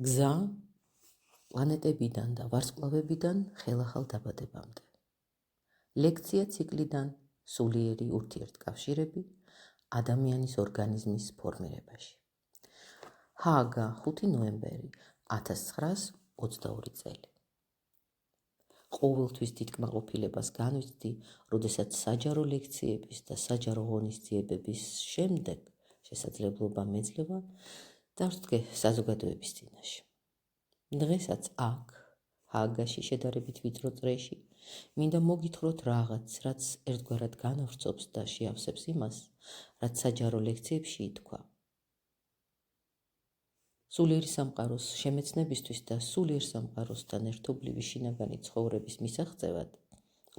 გზა პლანეტებიდან და ვარსკვლავებიდან ხელახალ დაბადებამდე. ლექცია ციკლიდან სულიერი ურთიერთკავშირები ადამიანის ორგანიზმის ფორმირებაში. ჰააგა 5 ნოემბერი 1922 წელი. ყოველთვის თვითკმაყოფილებას განვიცდი, როდესაც საჯარო ლექციების და საჯარო ღონისძიებების შემდეგ შესაძლებლობა მეძლევა დავსდგე საზოგადოების წინაშე. დღესაც აქ, ჰააგაში შედარებით ვიწრო წრეში, მინდა მოგითხროთ რაღაც, რაც ერთგვარად განავრცობს და შეავსებს იმას, რაც საჯარო ლექციებში ითქვა. სულიერი სამყაროს შემეცნებისთვის და სულიერ სამყაროსთან ერთობლივი შინაგანი ცხოვრების მისაღწევად,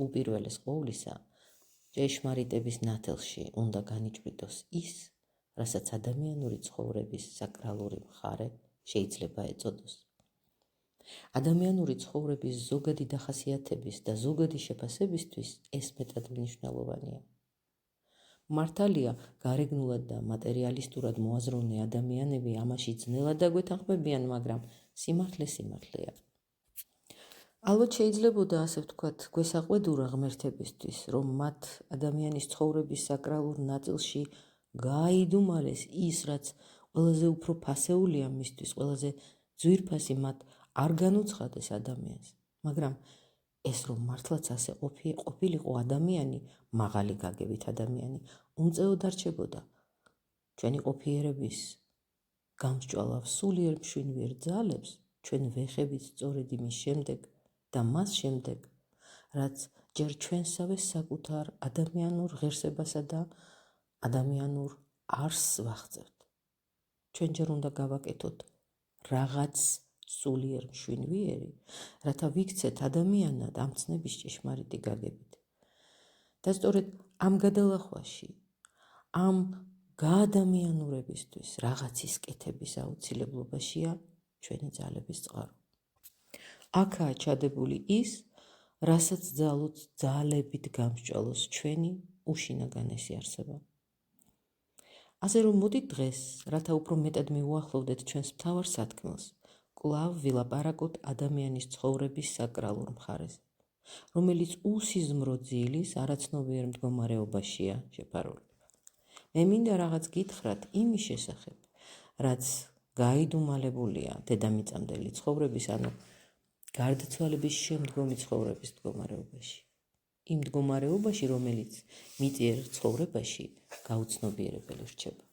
უპირველეს ყოვლისა, ჭეშმარიტების ნათელში უნდა განიჭვრიტოს ის, რასაც ადამიანური ცხოვრების საკრალური მხარე შეიძლება ეწოდოს. ადამიანური ცხოვრების ზოგადი დახასიათების და ზოგადი შეფასებისთვის ეს მეტად მნიშვნელოვანია. მართალია, გარეგნულად და მატერიალისტურად მოაზროვნე ადამიანები ამაში ძნელად დაგვეთანხმებიან, მაგრამ სიმართლეა. ალბათ შეიძლებოდა ასე ვთქვათ, გვესაყვედურა ღმერთებისთვის, რომ მათ ადამიანის ცხოვრების საკრალურ ნაწილში გააიდუმალეს ის, რაც ყველაზე უფრო ფასეულია მისთვის, ყველაზე ძვირფასი მათ არ განუცხადეს ადამიანს, მაგრამ ეს რომ მართლაც ასე ყოფილიყო ადამიანი, მაღალი გაგებით ადამიანი, უმწეოდ არჩებოდა. ჩვენი ყოფიერების გამსჭვალავ სულიერ მშვენიერ ძალებს ჩვენ ვეხებით სწორედ იმის შემდეგ და მას შემდეგ, რაც ჯერ ჩვენსავე საკუთარ ადამიანურ ღირსებასა და ადამიანურ არსს ვახწევთ. ჩვენ ჯერ უნდა გავაკეთოთ რაღაც სულიერ მშვენიერი, რათა ვიქცეთ ადამიანად ამ ცნების ჭეშმარიტი გაგებით. და სწორედ ამ გადალახვაში, ამ გაადამიანურებისთვის რაღაცის კეთების აუცილებლობაშია ჩვენი ძალების წყარო. აქაა ჩადებული ის, რასაც ძალუც ძალებით გამსჭვალოს ჩვენი უშინაგანესი არსება. ასე რომ მოდით დღეს, რათა უფრო მეტად მიუახლოვდეთ ჩვენს მთავარ სათქმელს, კვლავ ვილაპარაკოთ ადამიანის ცხოვრების საკრალურ მხარეზე, რომელიც უსიზმრო ძილის არაცნობიერ მდგომარეობაშია შეფარული. მე მინდა რაღაც გითხრათ იმის შესახებ, რაც გაიდუმალებულია დედამიწამდელი ცხოვრების, ანუ გარდაცვალების შემდგომი ცხოვრების მდგომარეობაში. იმ მდგომარეობაში, რომელიც მიწიერ ცხოვრებაში გაუცნობიერებელი რჩება.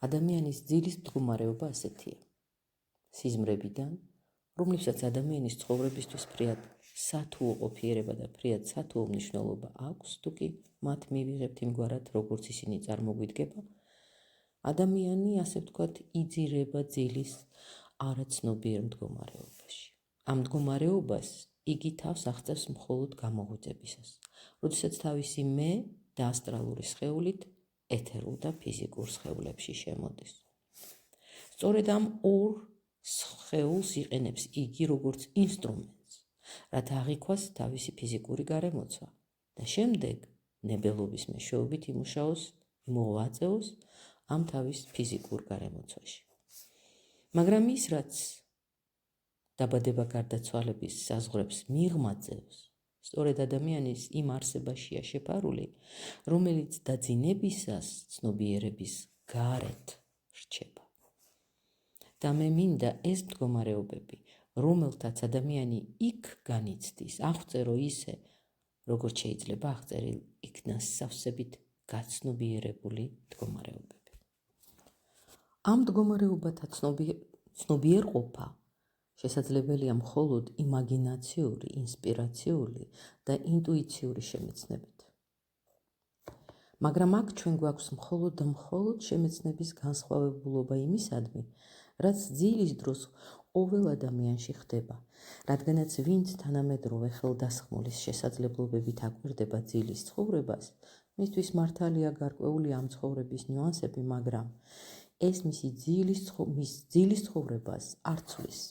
ადამიანის ძილის მდგომარეობა ასეთია. სიზმრებიდან, რომლებსაც ადამიანის ცხოვრებისთვის ფრიად სათუო ყოფიერება და ფრიად სათუო მნიშვნელობა აქვს, თუკი მათ მივიღებთ იმგვარად, როგორც ისინი წარმოგვიდგება, ადამიანი, ასე ვთქვათ, იძირება ძილის არაცნობიერ მდგომარეობაში. ამ მდგომარეობას იგი თავს აღწევს მხოლოდ გამოღვიძებისას, როდესაც თავისი მე და ასტრალური სხეულით ეთერულ და ფიზიკურ სხეულებში შემოდის. სწორედ ამ ორ სხეულს იყენებს იგი როგორც ინსტრუმენტს, რათა აღიქვას თავისი ფიზიკური გარემოცვა და შემდეგ ნებელობის მეშვეობით იმოღვაწეოს ამ თავის ფიზიკურ გარემოცვაში. მაგრამ ის, რაც დაბადება გარდაცვალების საზღვრებს მიღმაწევს, სწორედ ადამიანის იმ არსებაშია შეფარული, რომელიც დაძინებისას ცნობიერების გარეთ რჩება. და მე მინდა ეს მდგომარეობები, რომელთაც ადამიანი იქ განიცდის, აღწერო ისე, როგორც შეიძლება აღწერილ იქნას სავსებით გაცნობიერებული მდგომარეობები. ამ მდგომარეობათა ცნობიერყოფა შესაძლებელია მხოლოდ იმაგინაციური, ინსპირაციული და ინტუიციური შემეცნებით. მაგრამ აქ ჩვენ გვაქვს მხოლოდ და მხოლოდ შემეცნების განსხვავებულობა იმისადმი, რაც ძილის დროს ყოველ ადამიანში ხდება, რადგანაც ვინც თანამედროვე ხელდასხმულის შესაძლებლობებით აკვირდება ძილის ცხოვრებას, მისთვის მართალია გარკვეული ამ ცხოვრების ნიუანსები, მაგრამ ეს მისი ძილის ცხოვრებას არ ცვლის.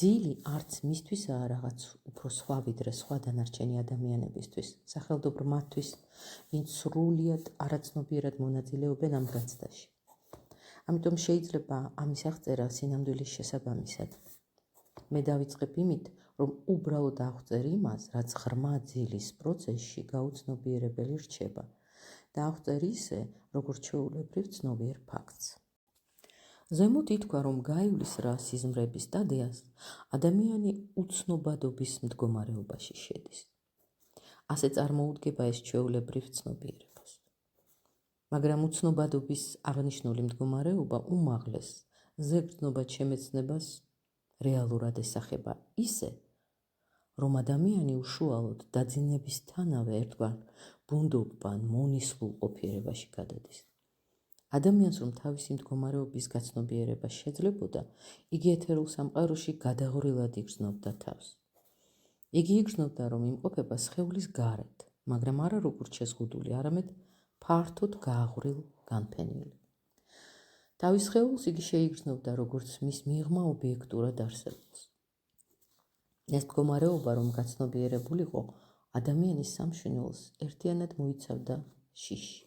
ძილი არც მისთვისაა რაღაც უფრო სხვა ვიდრე სხვა დანარჩენი ადამიანებისთვის, სახელდობრ მათთვის, ვინც სრულიად არაცნობიერად მონაწილეობენ ამ განცდაში. ამიტომ შეიძლება ამის აღწერა სინამდვილის შესაბამისად. მე დავიწყებ იმით, რომ უბრალოდ აღწერ იმას, რაც ღრმა ძილის პროცესში გაუცნობიერებელი რჩება და აღწერ ისე, როგორც ჩვეულებრივ ცნობიერ ფაქტს. ზემოთ ითქვა, რომ გაივლის რა სიზმრების სტადიას ადამიანი უცნობადობის მდგომარეობაში შედის. ასე წარმოუდგება ეს ჩვეულებრივ ცნობიერებას. მაგრამ უცნობადობის აღნიშნული მდგომარეობა უმაღლეს ზეგრძნობად შემეცნებას რეალურად ესახება ისე, რომ ადამიანი უშუალოდ დაძინებისთანავე ერთგვარ ბუნდოვან მონისლულ ყოფიერებაში გადადის. ადამიანს რომ თავისი მდგომარეობის გაცნობიერება შეძლებოდა, იგი ეთერულ სამყაროში გადაღვრილად იგრძნობდა თავს. იგი იგრძნობდა, რომ იმყოფება სხეულის გარეთ, მაგრამ არა როგორც შეზღუდული, არამედ ფართოდ გააღვრილ განფენილი. თავის სხეულს იგი შეიგრძნობდა, როგორც მის მიღმა ობიექტურად არსებობს. ეს მდგომარეობა, რომ გაცნობიერებულიყო, ადამიანის სამშვენივალს ერთიანად მოიცავდა შიში.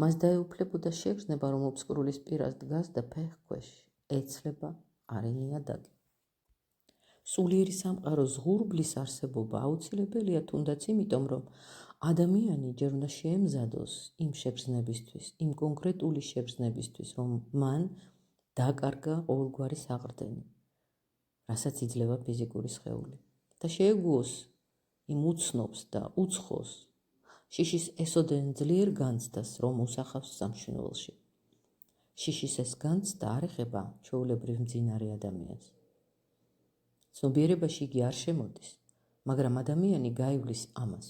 მას დაეუფლებოდა შეგრძნება, რომ ობსკურულის პირას დგას და ფეხ ქვეშ ეცლება არენია დაკი. სულიერი სამყაროს ზღურბლის არსებობა აუცილებელია თუნდაც იმიტომ, რომ ადამიანი ჯერ უნდა შეემზადოს იმ შეგრძნებისთვის, იმ კონკრეტული შეგრძნებისთვის, რომ მან დაკარგა ყოველგვარი საყრდენი, რასაც იძლევა ფიზიკური სხეული და შეეგუოს იმ უცნობს და უცხოს შიშის ესოდენ ძლიერ განცდას, რომ უსახავს სამშვენივალში. შიშის ეს განცდა არ ეხება ჩვეულებრივ მძინარე ადამიანს. ცნობიერებაში იგი არ შემოდის, მაგრამ ადამიანი გაივლის ამას.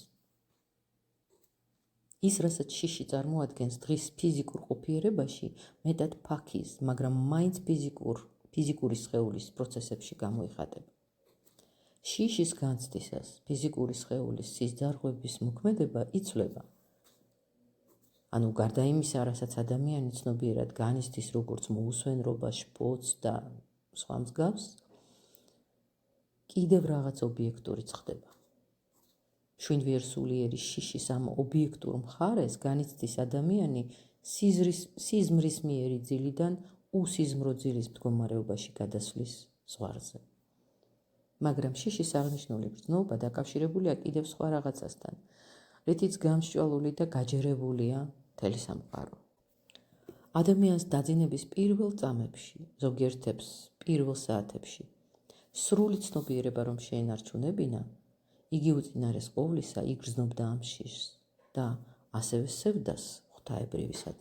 ის, რასაც შიში წარმოადგენს დღის ფიზიკურ ყოფიერებაში, მეტად ფაქიზ, მაგრამ მაინც ფიზიკური სხეულის პროცესებში გამოიხატება. შიშის განცდისას ფიზიკური სხეულის სისძარღვების მოქმედება იცვლება. ანუ გარდა იმისა, რასაც ადამიანი ცნობიერად განიცდის, როგორც მოუსვენრობა, შფოთს და სხვა მსგავს, კიდევ რაღაც ობიექტურიც ხდება. მშვენიერ სულიერი შიშის ამ ობიექტურ მხარეს განიცდის ადამიანი სიზმრის მიერი ძილიდან უსიზმრო ძილის მდგომარეობაში გადასვლის ზღვარზე. მაგრამ შიშის აღნიშნული გრძნობა დაკავშირებულია კიდევ სხვა რაღაცასთან, რითიც გამსჭვალული და გაჯერებულია მთელი სამყარო. ადამიანს დაძინების პირველ წამებში, ზოგიერთებს პირველ საათებში, სრული ცნობიერება რომ შეენარჩუნებინა, იგი უწინარეს ყოვლისა იგრძნობდა ამ შიშს და ასევე სევდას ღვთაებრივისად.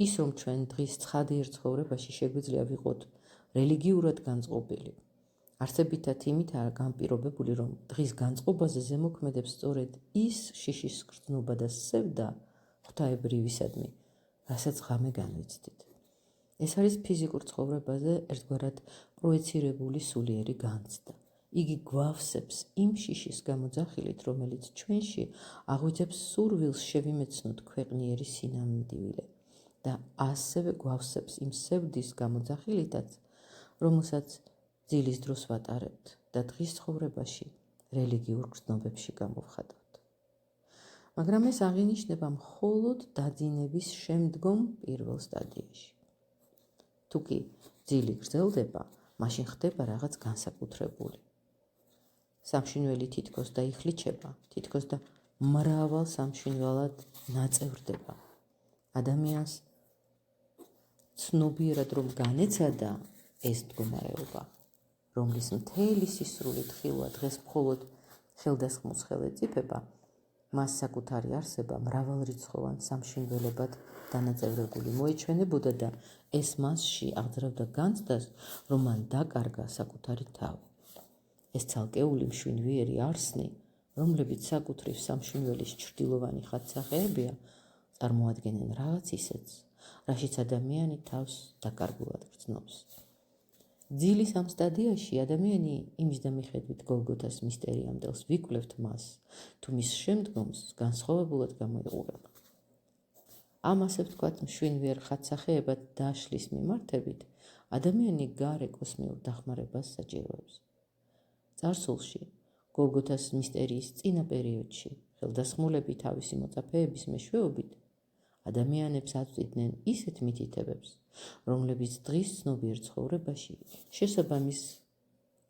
ის რომ ჩვენ დღის ცხადიერ ცხოვრებაში შეგვიძლია ვიყოთ რელიგიურად განწყობილი, არსებითად იმითაა განპირობებული, რომ დღის განწყობაზე ზემოქმედებს სწორედ ის შიშის გრძნობა და სევდა ღვთაებრივისადმი, რასაც ღამე განვიცდით. ეს არის ფიზიკურ ცხოვრებაზე ერთგვარად პროეცირებული სულიერი განცდა. იგი გვავსებს იმ შიშის გამოძახილით, რომელიც ჩვენში აღვიძებს სურვილს შევიმეცნოთ ქვეყნიერი სინამდვილე და ასევე გვავსებს იმ სევდის გამოძახილითაც, რომელსაც ძილის დროს ვატარებთ და დღის ცხოვრებაში რელიგიურ გრძნობებში გამოვხატავთ. მაგრამ ეს აღინიშნება მხოლოდ დაძინების შემდგომ პირველ სტადიაში. თუ კი ძილი გრძელდება, მაშინ ხდება რაღაც განსაკუთრებული. სამშვენიველი თითქოს დაიხლიჩება, თითქოს და მრავალ სამშვენივალად ნაწევრდება. ადამიანს ცნობიერად რომ განეცადა ეს მდგომარეობა, რომლის მთელი სისრულით ხილვა დღეს მხოლოდ ხელდასხმულს ხელეწიფება, მას საკუთარი არსება მრავალრიცხოვან სამშვენიველებად დანაწევრებული მოეჩვენებოდა და ეს მასში აღძრავდა განცდას, რომ მან დაკარგა საკუთარი თავი. ეს ცალკეული მშვენიერი არსნი, რომლებიც საკუთრივ სამშვენიველის ჩრდილოვანი ხატსახეებია, წარმოადგენენ რაღაც ისეთს, რაშიც ადამიანი თავს დაკარგულად გრძნობს. ძილის ამ სტადიაში ადამიანი იმის და მიხედვით გოლგოთას მისტერიამდელს ვიკვლევთ მას, თუ მის შემდგომს განსხვავებულად გამოიყურება. ამ ასე ვთქვათ მშვენიერ ხატსახეებად დაშლის მიმართებით ადამიანი გარე კოსმიურ დახმარებას საჭიროებს. წარსულში, გოლგოთას მისტერიის წინა პერიოდში, ხელდასხმულები თავისი მოწაფეების მეშვეობით ადამიანებს აწვდიდნენ ისეთ მითითებებს, რომლებიც დღის ცნობიერ ცხოვრებაში შესაბამის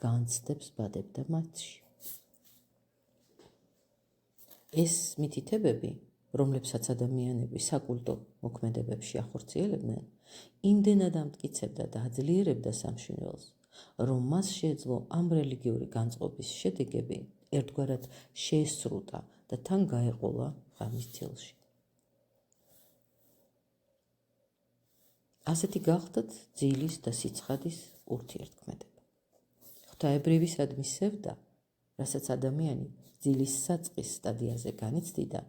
განცდებს ბადებდა მათში. ეს მითითებები, რომლებსაც ადამიანები საკულტო მოქმედებებში ახორციელებდნენ, იმდენად ამტკიცებდა და აძლიერებდა სამშვინველს, რომ მას შეეძლო ამ რელიგიური განწყობის შედეგები ერთგვარად შეესრულა და თან გაეყოლა ღამის ძილში. ასეთი გახლდათ ძილის და სიცხადის ურთიერთქმედება. ღვთაებრივისადმი სევდა, რასაც ადამიანი ძილის საწყის სტადიაზე განიცდიდა,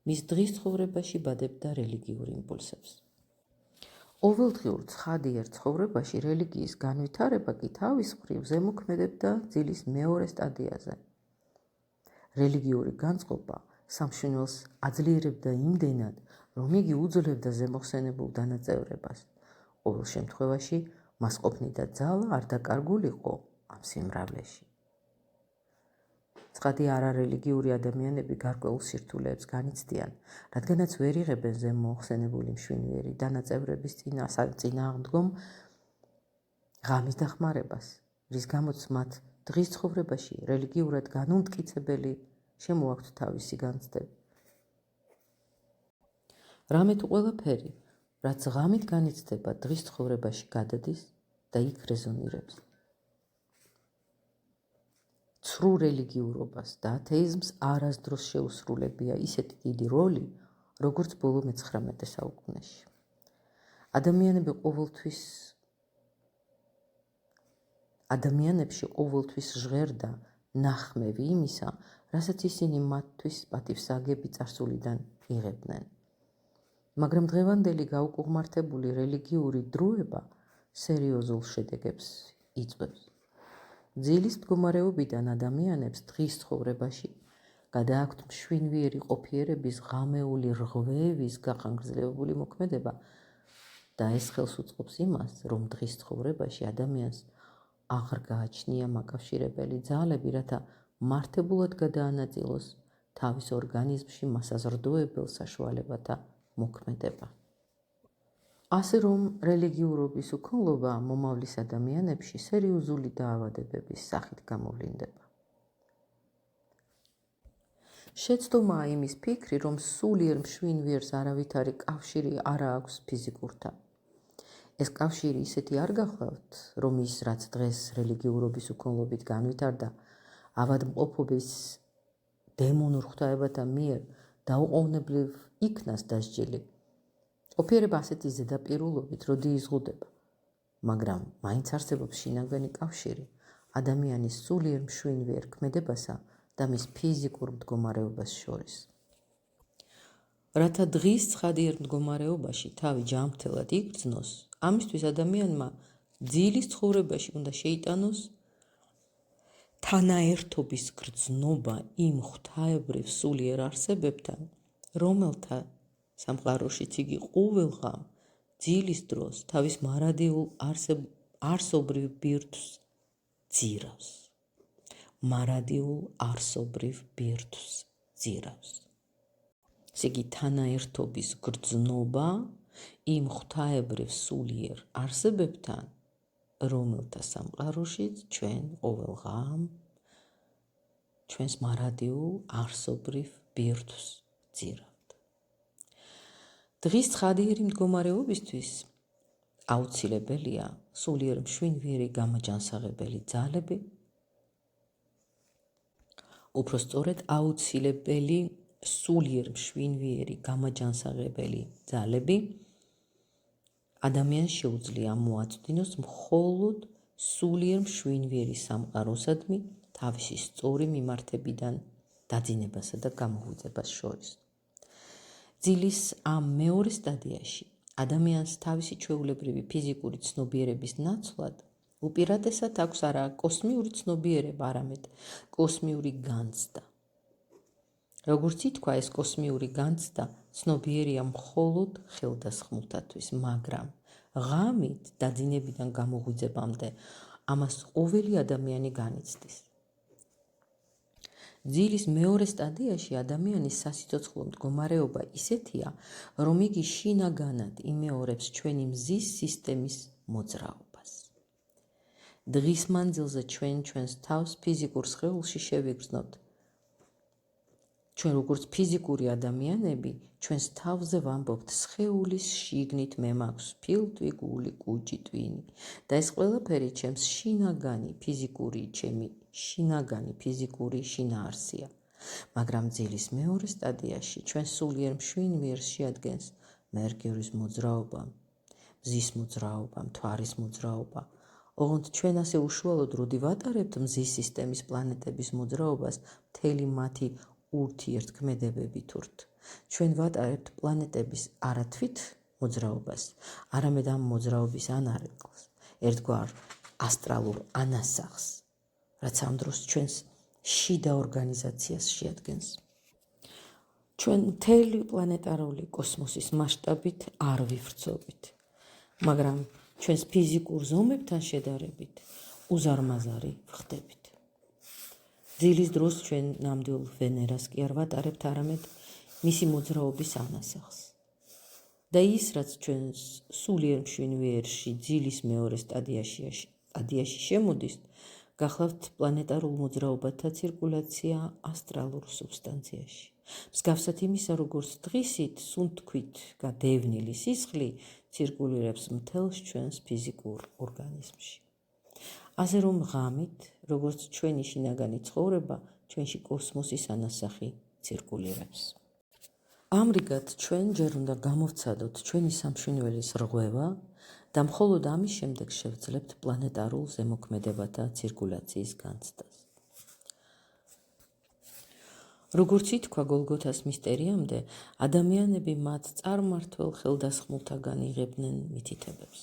მის დღის ცხოვრებაში ბადებდა რელიგიურ იმპულსებს. ყოველდღიურ ცხადიერ ცხოვრებაში რელიგიის განვითარება კი თავის მხრივ ზემოქმედებდა ძილის მეორე სტადიაზე. რელიგიური განწყობა სამშვინველს აძლიერებდა იმდენად, რომ იგი უძლევდა ზემოხსენებულ დანაწევრებას. ყოველ შემთხვევაში მას ყოფნიდა ძალა არ დაკარგულიყო ამ სიმრავლეში. ცხადი არარელიგიური ადამიანები გარკვეულ სირთულეებს განიცდიან, რადგანაც ვერ იღებენ ზემოხსენებული მშვინიერი დანაწევრების წინააღმდგომ ღამის დახმარებას, რის გამოც მათ დღის ცხოვრებაში რელიგიურად განუმტკიცებელი შემოაქვთ თავისი განცდები. რამე თუ ყველაფერი, რაც ღამით განიცდება, დღის ცხოვრებაში გადადის და იქ რეზონირებს. ცრუ რელიგიურობას და ათეიზმს არასდროს შეუსრულებია ისეთი დიდი როლი, როგორც ბოლო მე-19 საუკუნეში. ადამიანებში ყოველთვის ჟღერდა ნახმევი იმისა, რასაც ისინი მათთვის პატივსაგები წარსულიდან იღებდნენ. მაგრამ დღევანდელი გაუკუღმართებული რელიგიური დროება სერიოზულ შედეგებს იწვევს. ძილის მდგომარეობიდან ადამიანებს დღის ცხოვრებაში გადააქვთ მშვინვიერი ყოფიერების ღამეული რღვევის გახანგრძლივებული მოქმედება და ეს ხელს უწყობს იმას, რომ დღის ცხოვრებაში ადამიანს აღარ გააჩნია მაკავშირებელი ძალები, რათა მართებულად გადაანაწილოს თავის ორგანიზმში მასაზრდოებელ საშუალებათა მოქმედება. ასე რომ რელიგიურობის უქონლობა მომავლის ადამიანებში სერიოზული დაავადებების სახით გამოვლინდება. შეცდომაა იმის ფიქრი, რომ სულიერ მშვინვიერს არავითარი კავშირი არ აქვს ფიზიკურთან. ეს კავშირი ისეთი არ გახლავთ, რომ ის, რაც დღეს რელიგიურობის უქონლობით განვითარდა, ავადმყოფობის დემონურ ღვთაებათა მიერ დაუყოვნებლივ იქნას დასჯილი. ყოფიერება ასეთი ზედაპირულობით როდი იზღუდება, მაგრამ მაინც არსებობს შინაგანი კავშირი ადამიანის სულიერ მშვინვიერ ქმედებასა და მის ფიზიკურ მდგომარეობას შორის. რათა დღის ცხადიერ მდგომარეობაში თავი ჯანმრთელად იგრძნოს, ამისთვის ადამიანმა ძილის ცხოვრებაში უნდა შეიტანოს თანაერთობის გრძნობა იმ ღვთაებრივ სულიერ არსებებთან, რომელთა სამყაროშიც იგი ყოველღამ ძილის დროს თავის მარადიულ არსობრივ ბირთვს ძირავს. მარადიულ არსობრივ ბირთვს ძირავს. ესე იგი თანაერთობის გრძნობა იმ ღვთაებრივ სულიერ არსებებთან, რომელთა სამყაროშიც ჩვენ ყოველღამ ჩვენს მარადიულ არსობრივ ბირთვს ძირავთ. დღის ცხადიერი მდგომარეობისთვის აუცილებელია სულიერ მშვინვიერი გამაჯანსაღებელი ძალები, უფრო სწორედ აუცილებელი სულიერ მშვინვიერი გამაჯანსაღებელი ძალები ადამიანს შეუძლია მოაწვდინოს მხოლოდ სულიერ მშვინვიერი სამყაროსადმი თავისი სწორი მიმართებიდან დაძინებასა და გამოღვიძებას შორის. ძილის ამ მეორე სტადიაში ადამიანს თავისი ჩვეულებრივი ფიზიკური ცნობიერების ნაცვლად უპირატესად აქვს არა კოსმიური ცნობიერება, არამედ კოსმიური განცდა. როგორც ითქვა, ეს კოსმიური განცდა ცნობიერია მხოლოდ ხელდასხმულთათვის, მაგრამ ღამით დაძინებიდან გამოღვიძებამდე ამას ყოველი ადამიანი განიცდის. ძილის მეორე სტადიაში ადამიანის სასიცოცხლო მდგომარეობა ისეთია, რომ იგი შინაგანად იმეორებს ჩვენი მზის სისტემის მოძრაობას. დღის მანძილზე ჩვენს თავს ფიზიკურ სხეულში შევიგრძნობთ. ჩვენ როგორც ფიზიკური ადამიანები, ჩვენს თავზე ვამბობთ სხეულის შიგნით მე მაქვს ფილტვი, გული, კუჭი, ტვინი და ეს ყველაფერი ჩემი შინაგანი ფიზიკური შინაარსია. მაგრამ ძილის მეორე სტადიაში ჩვენ სულიერ მშვენ ვიერს შეადგენს მერკურის მოძრაობა, მზის მოძრაობა, მთვარის მოძრაობა. ოღონდ ჩვენ ასე უშუალოდ როდი ვატარებთ მზის სისტემის პლანეტების მოძრაობას, მთელი მათი ურთიერთქმედებებით ვართ. ჩვენ ვატარებთ პლანეტების არათვით მოძრაობას, არამედ ამ მოძრაობის ანარეკლს, ერთგვარ ასტრალურ ანასახს, რაც ამ დროს ჩვენს შიდა ორგანიზაციას შეადგენს. ჩვენ მთელი პლანეტარული კოსმოსის მასშტაბით არ ვივრცობით, მაგრამ ჩვენს ფიზიკურ ზომებთან შედარებით უზარმაზარი ვხდებით. ძილის დროს ჩვენ ნამდვილ ვენერას კი არ ვატარებთ, არამედ მისი მოძრაობის ანასახს. და ის, რაც ჩვენს სულიერ მშვენიერში ძილის მეორე სტადიაში შემოდის, გახლავთ პლანეტარულ მოძრაობათა ცირკულაცია ასტრალურ სუბსტანციაში. მსგავსად იმისა, როგორც დღისით სუნთქვით გადევნილი სისხლი ცირკულირებს მთელს ჩვენს ფიზიკურ ორგანიზმში. ასე რომ ღამით, როგორც ჩვენი შინაგანი ცხოვრება, ჩვენში კოსმოსის ანასახი ცირკულირებს. ამრიგად, ჩვენ ჯერ უნდა გამოვცადოთ ჩვენი სამშვენიერის რღვევა და მხოლოდ ამის შემდეგ შევძლებთ პლანეტარულ ზემოქმედებათა ცირკულაციის განცდას. როგორც ითქვა გოლგოთას მისტერიამდე, ადამიანები მათ წარმმართველ ხელდასხმულთაგან იღებდნენ მითითებებს.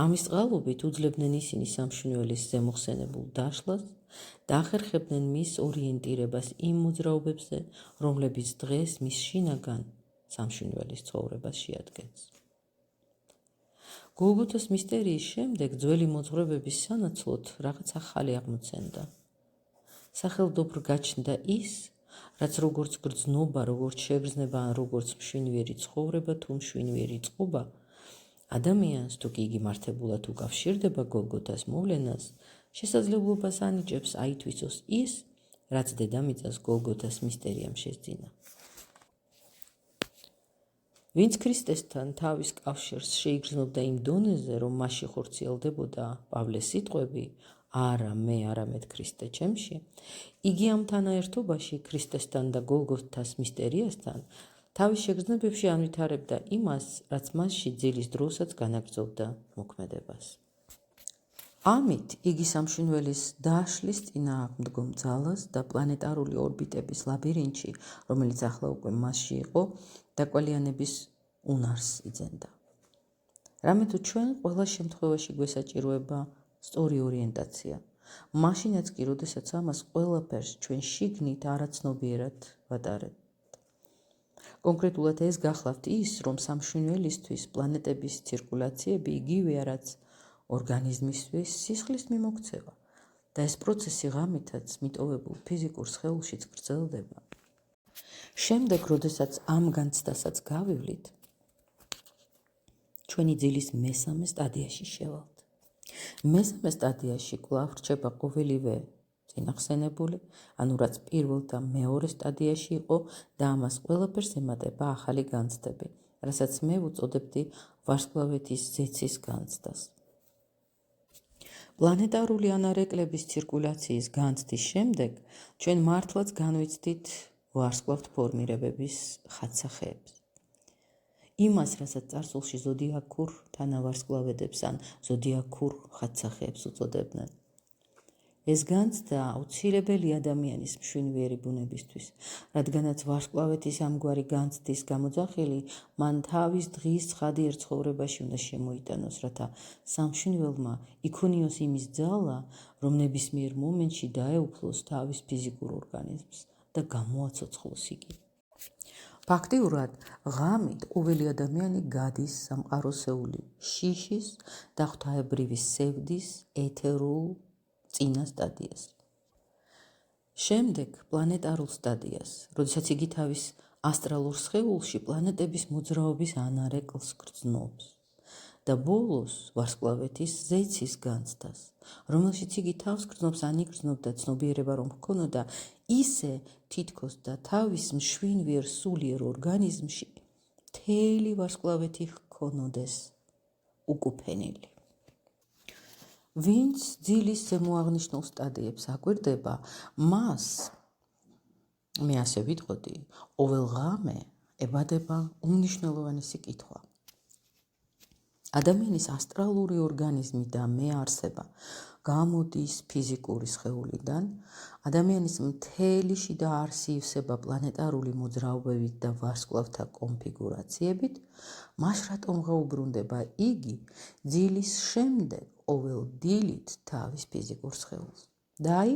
ამის წყალობით უძლებდნენ ისინი სამშვენიერის ზემოხსენებულ დაშლას და ახერხებდნენ მის ორიენტირებას იმ მოძრაობებზე, რომლებიც დღეს მის შინაგან სამშვენიერის ცხოვრებას შეადგენს. გოლგოთას მისტერიის შემდეგ ძველი მოძღვრებების სანაცვლოდ რაღაც ახალი აღმოცენდა. სახელდობრ გაჩნდა ის, რაც როგორც გრძნობა, როგორც შეგრძნება, ან როგორც მშვენიერი ცხოვრება თუ მშვენიერი წყობა, ადამიანს, თუ კი იგი მართებულად უკავშირდება გოლგოთას მოვლენას, შესაძლებლობას ანიჭებს აითვისოს ის, რაც დედამიწას გოლგოთას მისტერიამ შესძინა. ვინც ქრისტესთან თავის კავშირს შეიგრძნობდა იმ დონეზე, რომ მასში ხორციელდებოდა პავლეს სიტყვები, არა მე, არამედ ქრისტე ჩემში, იგი ამ თანაერთობაში ქრისტესთან და გოლგოთას მისტერიასთან თავის შეგრძნებებში ანვითარებდა იმას, რაც მასში ძილის დროსაც განაგრძობდა მოქმედებას. ამით იგი სამშვენიერის დაშლის წინააღმდგომ ძალას და პლანეტარული ორბიტების ლაბირინთში, რომელიც ახლა უკვე მასში იყო, დაკვალიანების უნარს იძენდა. რამე თუ ჩვენ ყველა შემთხვევაში გვესაჭიროება სწორი ორიენტაცია, მაშინაც კი, როდესაც ამას ყველაფერს ჩვენ შიგნით არაცნობიერად ვატარებთ. კონკრეტულად ეს გახლავთ ის, რომ სამშვენიერისთვის პლანეტების ცირკულაციები იგივეა, რაც ორგანიზმისთვის სისხლის მიმოქცევა და ეს პროცესი ღამითაც მიტოვებულ ფიზიკურ სხეულშიც გრძელდება. შემდეგ, როდესაც ამ განცდასაც გავივლით, ჩვენი ძილის მესამე სტადიაში შევალთ. მესამე სტადიაში კვლავ რჩება ყოველივე წინახსენებული, ანუ რაც პირველ და მეორე სტადიაში იყო და ამას ყველაფერს ემატება ახალი განცდები, რასაც მე ვუწოდებდი ვარსკვლავეთის ზეცის განცდას. პლანეტარული ანარეკლების ცირკულაციის განცდის შემდეგ ჩვენ მართლაც განვიცდით ვარსკვლავთ ფორმირებების ხატსახეებს. იმას, რასაც წარსულში ზოდიაქურ თანავარსკვლავედებს ან ზოდიაქურ ხატსახეებს უწოდებდნენ. ეს განცდა აუცილებელი ადამიანის მშვენიერი ბუნებისთვის, რადგანაც ვარსკვლავეთის ამგვარი განცდის გამოძახილი მან თავის დღის ცხადიერ ცხოვრებაში უნდა შემოიტანოს, რათა სამშვენიველმა იქონიოს იმის ძალა, რომ ნებისმიერ მომენტში დაეუფლოს თავის ფიზიკურ ორგანიზმს და გამოაცოცხლოს იგი. ფაქტიურად, ღამით ყოველი ადამიანი გადის სამყაროსეული შიშის და ღვთაებრივი სევდის ეთერულ წინა სტადიას. შემდეგ პლანეტარულ სტადიას, როდესაც იგი თავის ასტრალურ სხეულში პლანეტების მოძრაობის ანარეკლს გრძნობს და ბოლოს ვარსკვლავეთის ზეცის განცდას, რომელშიც იგი თავს გრძნობს ან იგრძნობდა ცნობიერება რომ ჰქონოდა ისე თითქოს და თავის მშვინვიერ სულიერ ორგანიზმში მთელი ვარსკვლავეთი ჰქონოდეს უკუფენილი. ვინც ძილის ზემოაღნიშნულ სტადიებს აკვირდება, მას, მე ასე ვიტყოდი, ოველღამე ებადება უმნიშვნელოვანესი კითხვა. ადამიანის ასტრალური ორგანიზმი და მეარსება გამოდის ფიზიკური სხეულიდან, ადამიანის მთელი შიდა არსი ივსება პლანეტარული მოძრაობებით და ვარსკვლავთა კონფიგურაციებით, მას რატომღა უბრუნდება იგი ძილის შემდეგ ყოველ დილით თავის ფიზიკურ სხეულს. და აი,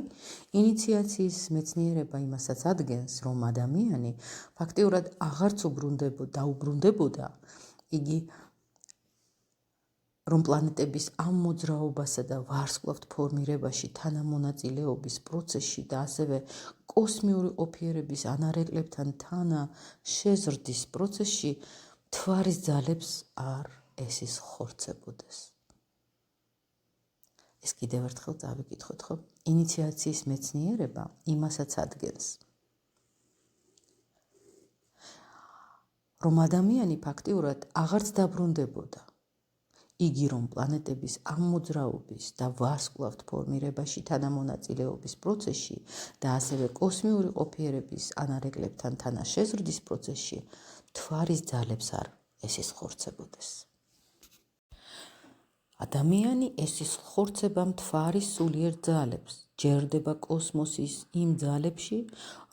ინიციაციის მეცნიერება იმასაც ადგენს, რომ ადამიანი ფაქტიურად აღარც დაუბრუნდებოდა იგი რომ პლანეტების ამ მოძრაობასა და ვარსკვლავთ ფორმირებაში თანამონაწილეობის პროცესში და ასევე კოსმიური ყოფიერების ანარეკვლებთან თანაშეზრდის პროცესში მთვარის ძალებს არ ესის ხორცებოდეს. ეს კიდევ ერთხელ წავიკითხოთ, ხო? ინიციაციის მეცნიერება იმასაც ადგენს, რომ ადამიანი ფაქტიურად აღარც დაბრუნდებოდა იგი რომ პლანეტების ამ მოძრაობის და ვარსკვლავთ ფორმირებაში თანამონაწილეობის პროცესში და ასევე კოსმიური ყოფიერების ანარეკვლებთან თანაშეზრდის პროცესში მთვარის ძალებს არ ესის ხორცებოდეს. ადამიანი ესის ხორცება მთვარის სულიერ ძალებს, ჯერდება კოსმოსის იმ ძალებში,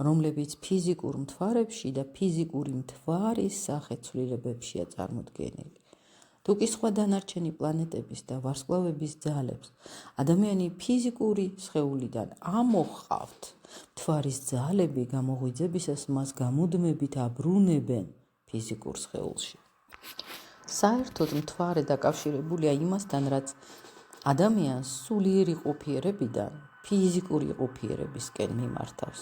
რომლებიც ფიზიკურ მთვარებში და ფიზიკური მთვარის სახეცვლილებებშია წარმოდგენილი. თუ კი სხვა დანარჩენი პლანეტების და ვარსკვლავების ძალებს ადამიანი ფიზიკური სხეულიდან ამოჰყავთ, მთვარის ძალები გამოღვიძებისას მას გამუდმებით აბრუნებენ ფიზიკურ სხეულში. საერთოდ მთვარე დაკავშირებულია იმასთან, რაც ადამიანს სულიერი ყოფიერებიდან ფიზიკური ყოფიერებისკენ მიმართავს.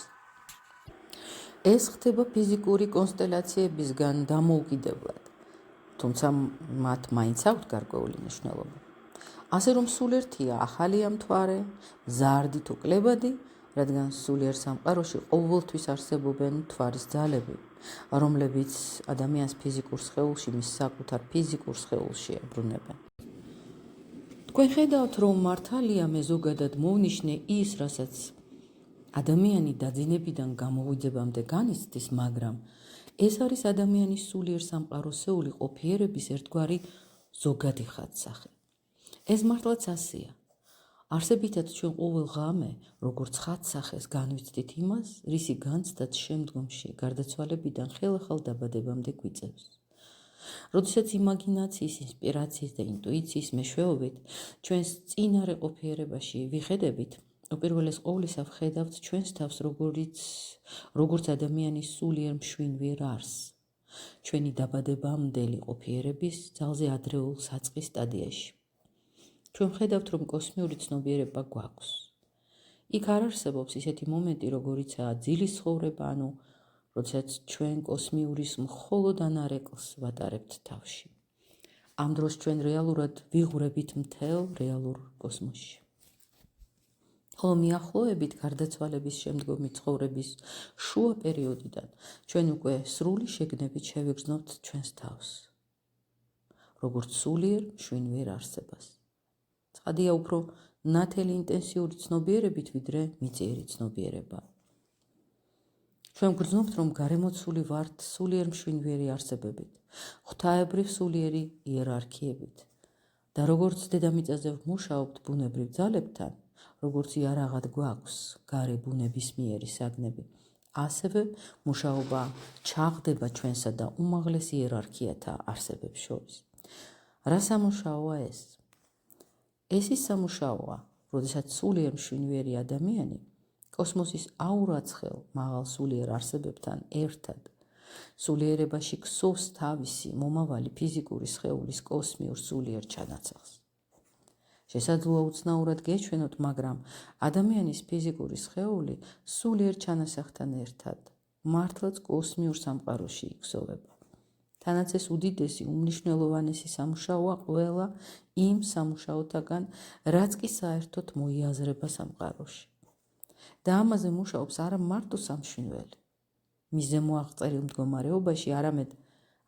ეს ხდება ფიზიკური კონსტელაციებისგან დამოუკიდებლად, თუმცა მათ მაინც აქვთ გარკვეული მნიშვნელობა. ასე რომ სულერთია ახალია მთვარე, მზარდი თუ კლებადი, რადგან სულიერ სამყაროში ყოველთვის არსებობენ მთვარის ძალები, რომლებიც ადამიანს ფიზიკურ სხეულში მის საკუთარ ფიზიკურ სხეულში აბრუნებენ. თქვენ ხედავთ, რომ მართალია მე ზოგადად მოვნიშნე ის, რასაც ადამიანი დაძინებიდან გამოღვიძებამდე განიცდის, მაგრამ ეს არის ადამიანის სულიერ სამყაროსეული ყოფიერების ერთგვარი ზოგადი ხატსახე. ეს მართლაც ასეა. არსებითად ჩვენ ყოველ ღამე, როგორც ხატსახეს განვიცდით იმას, რისი განცდაც შემდგომში გარდაცვალებიდან ხელახალ დაბადებამდე გვიწევს. როდესაც იმაგინაციის, ინსპირაციის და ინტუიციის მეშვეობით ჩვენს წინარე ყოფიერებაში ვიხედებით, უპირველეს ყოვლისა ვხედავთ ჩვენს თავს როგორც ადამიანის სულიერ მშვინვიერ არსს, ჩვენი დაბადებამდელი ყოფიერების ძალზე ადრეულ საწყის სტადიაში. ჩვენ ვხედავთ, რომ კოსმიური ცნობიერება გვაქვს. იქ არ არსებობს ისეთი მომენტი, როგორიცაა ძილის ცხოვრება, ანუ როდესაც ჩვენ კოსმიურის მხოლოდ ანარეკლს ვატარებთ თავში. ამ დროს ჩვენ რეალურად ვიღურებით მთელ რეალურ კოსმოსში. ხოლო მიახლოებით გარდაცვალების შემდგომი ცხოვრების შუა პერიოდიდან ჩვენ უკვე სრული შეგნებით შევიგრძნობთ ჩვენს თავს, როგორც სულიერ მშვინვიერ არსებას. ცხადია უფრო ნათელი ინტენსიური ცნობიერებით, ვიდრე მიწიერი ცნობიერება. ჩვენ გვგრძნობთ, რომ გარემოცული ვართ სულიერ მშვინვიერი არსებებით, ღვთაებრივ სულიერი იერარქიებით და როგორც დედამიწაზე ვმუშაობთ ბუნებრივ ძალებთან, როგორც იარაღად გვაქვს გარე ბუნებისმიერი საგნები, ასევე მუშაობა ჩაღდება ჩვენსა და უმაღლეს იერარქიათა არსებებს შორის. რა სამუშაოა ეს? ეს ის სამუშაოა, როდესაც სულიერ მშვინვიერი ადამიანი კოსმოსის აურაცხელ მაღალ სულიერ არსებებთან ერთად სულიერებაში ქსოვს თავისი მომავალი ფიზიკური სხეულის კოსმიურ სულიერ ჩანაცვლს. შესაძლოა უცნაურად გეჩვენოთ, მაგრამ ადამიანის ფიზიკური სხეული სულიერ ჩანასახთან ერთად მართლაც კოსმიურ სამყაროში იგზავნება. თანაც ეს უდიდესი, უმნიშვნელოვანესი სამუშაოა ყველა იმ სამუშაოთაგან, რაც კი საერთოდ მოიაზრება სამყაროში. და ამაზე მუშაობს არა მარტო სამშვინველი. მის ზემო აღწერილ მდგომარეობაში არამედ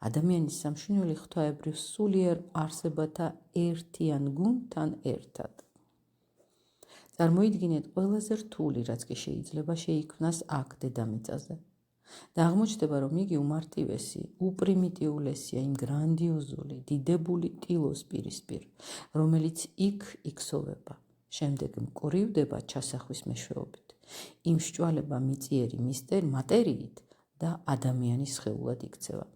ადამიანის სამშვინველი ღვთაებრივ სულიერ არსებათა ერთიან გუნდთან ერთად. წარმოიდგინეთ ყველაზე რთული, რაც კი შეიძლება შეიქმნას აქ დედამიწაზე. და აღმოჩნდება, რომ იგი უმარტივესი, უპრიმიტიულესია იმ გრანდიოზული, დიდებული ტილოს პირისპირ, რომელიც იქ იქსოვება, შემდეგ მკვრივდება ჩასახვის მეშვეობით, იმსჭვალება მიწიერი მატერიით და ადამიანის სხეულად იქცევა.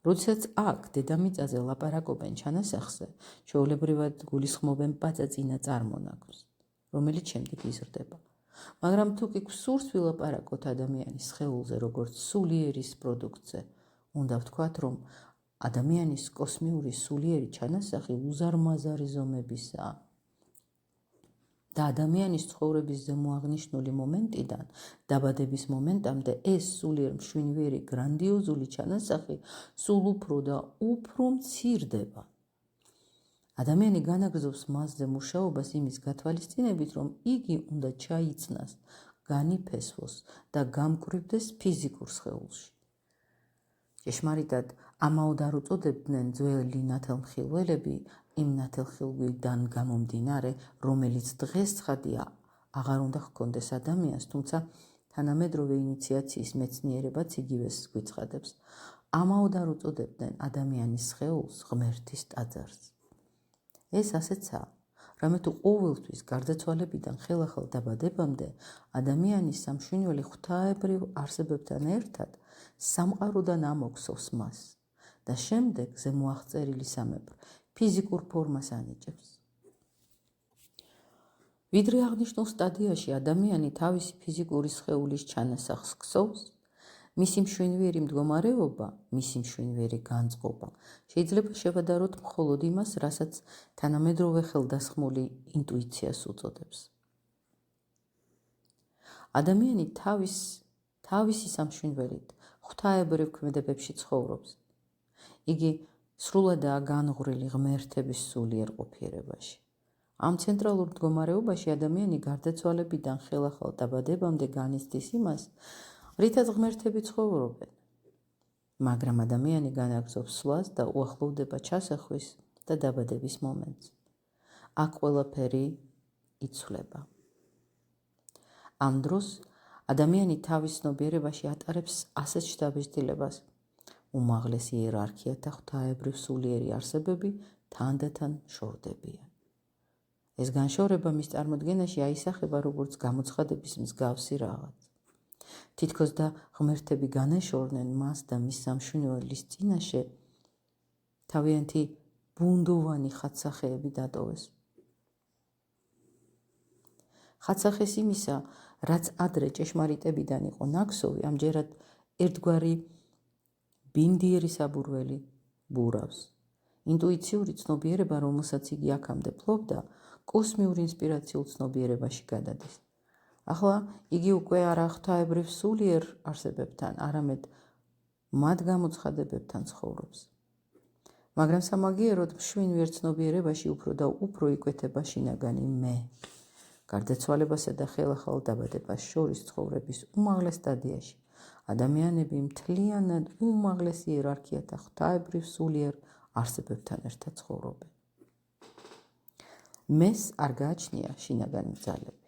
როდესაც აქ დედამიწაზე ლაპარაკობენ ჩანასახზე, ჩვეულებრივად გულისხმობენ პაწაწინა წარმონაქმნს, რომელიც შემდეგ იზრდება. მაგრამ თუ კი გვსურს ვილაპარაკოთ ადამიანის სხეულზე, როგორც სულიერის პროდუქტზე, უნდა ვთქვათ, რომ ადამიანის კოსმიური სულიერი ჩანასახი უზარმაზარი ზომებისაა. და ადამიანის ცხოვრების ზემოაღნიშნული მომენტიდან დაბადების მომენტამდე ეს სულიერ მშვინვიერი გრანდიოზული ჩანასახი სულ უფრო და უფრო მცირდება. ადამიანი განაგრძობს მასზე მუშაობას იმის გათვალისწინებით, რომ იგი უნდა ჩაიცნას, განიფესვოს და გამკვრივდეს ფიზიკურ სხეულში. ჭეშმარიტად, ამაოდ არ უწოდებდნენ ძველი ნათელმხილველები იმ ნათელმხილვიდან გამომდინარე, რომელიც დღეს ცხადია აღარ უნდა ჰქონდეს ადამიანს, თუმცა თანამედროვე ინიციაციის მეცნიერებაც იგივეს გვიცხადებს. ამაოდ არ უწოდებდნენ ადამიანის სხეულს ღმერთის ტაძარს. ეს ასეცაა, რამე თუ ყოველთვის გარდაცვალებიდან ხელახალ დაბადებამდე ადამიანის სამშვინველი ღვთაებრივ არსებებთან ერთად სამყაროდან ამოქცევს მას და შემდეგ ზემოაღწერილი სამეფო ფიზიკურ ფორმას ანიჭებს. ვიდრე აღნიშნულ სტადიაში ადამიანი თავისი ფიზიკური სხეულის ჩანასახს ქსოვს, მისი მშვინვიერი მდგომარეობა, მისი მშვინვიერი განწყობა შეიძლება შევადაროთ მხოლოდ იმას, რასაც თანამედროვე ხელდასხმული ინტუიციას უწოდებს. ადამიანი თავისი სამშვინველით ღვთაებრივ ქმედებებში ცხოვრობს. იგი სრულადაა განღვრილი ღმერთების სულიერ ყოფიერებაში. ამ ცენტრალურ მდგომარეობაში ადამიანი გარდაცვალებიდან ხელახალ დაბადებამდე განიცდის იმას, რითაც ღმერთები ცხოვრობენ. მაგრამ ადამიანი განაგრძობს სვლას და უახლოვდება ჩასახვის და დაბადების მომენტს. აქ ყველაფერი იცვლება. ამ დროს ადამიანი თავის ცნობიერებაში ატარებს ასეთ შთაბეჭდილებას. უმაღლეს იერარქიათა ღვთაებრივ სულიერი არსებები თანდათან შორდებიან. ეს განშორება მის წარმოდგენაში აისახება როგორც გამოცხადების მსგავსი რაღაც. თითქოს და ღმერთები განეშორნენ მას და მის სამშვინველის წინაშე, თავიანთი ბუნდოვანი ხატსახეები დატოვეს. ხატსახეს იმისა, რაც ადრე ჭეშმარიტებიდან იყო ნაქსოვი, ამჯერად ერთგვარი ბინდიერი საბურველი ბურავს. ინტუიციური ცნობიერება, რომელსაც იგი აქამდე ფლობდა, კოსმიურ ინსპირაციულ ცნობიერებაში გადადის. ახლა იგი უკვე არა ღვთაებრივ სულიერ არსებებთან, არამედ მათ გამოცხადებებთან ცხოვრობს. მაგრამ სამაგიეროდ მშვინვიერ ცნობიერებაში უფრო და უფრო იკვეთება შინაგანი მე. გარდაცვალებასა და ხელახალ დაბადებას შორის ცხოვრების უმაღლეს სტადიაში ადამიანები მთლიანად უმაღლეს იერარქიათა ღვთაებრივ სულიერ არსებებთან ერთად ცხოვრობენ. მეს არ გააჩნია შინაგანი ძალები.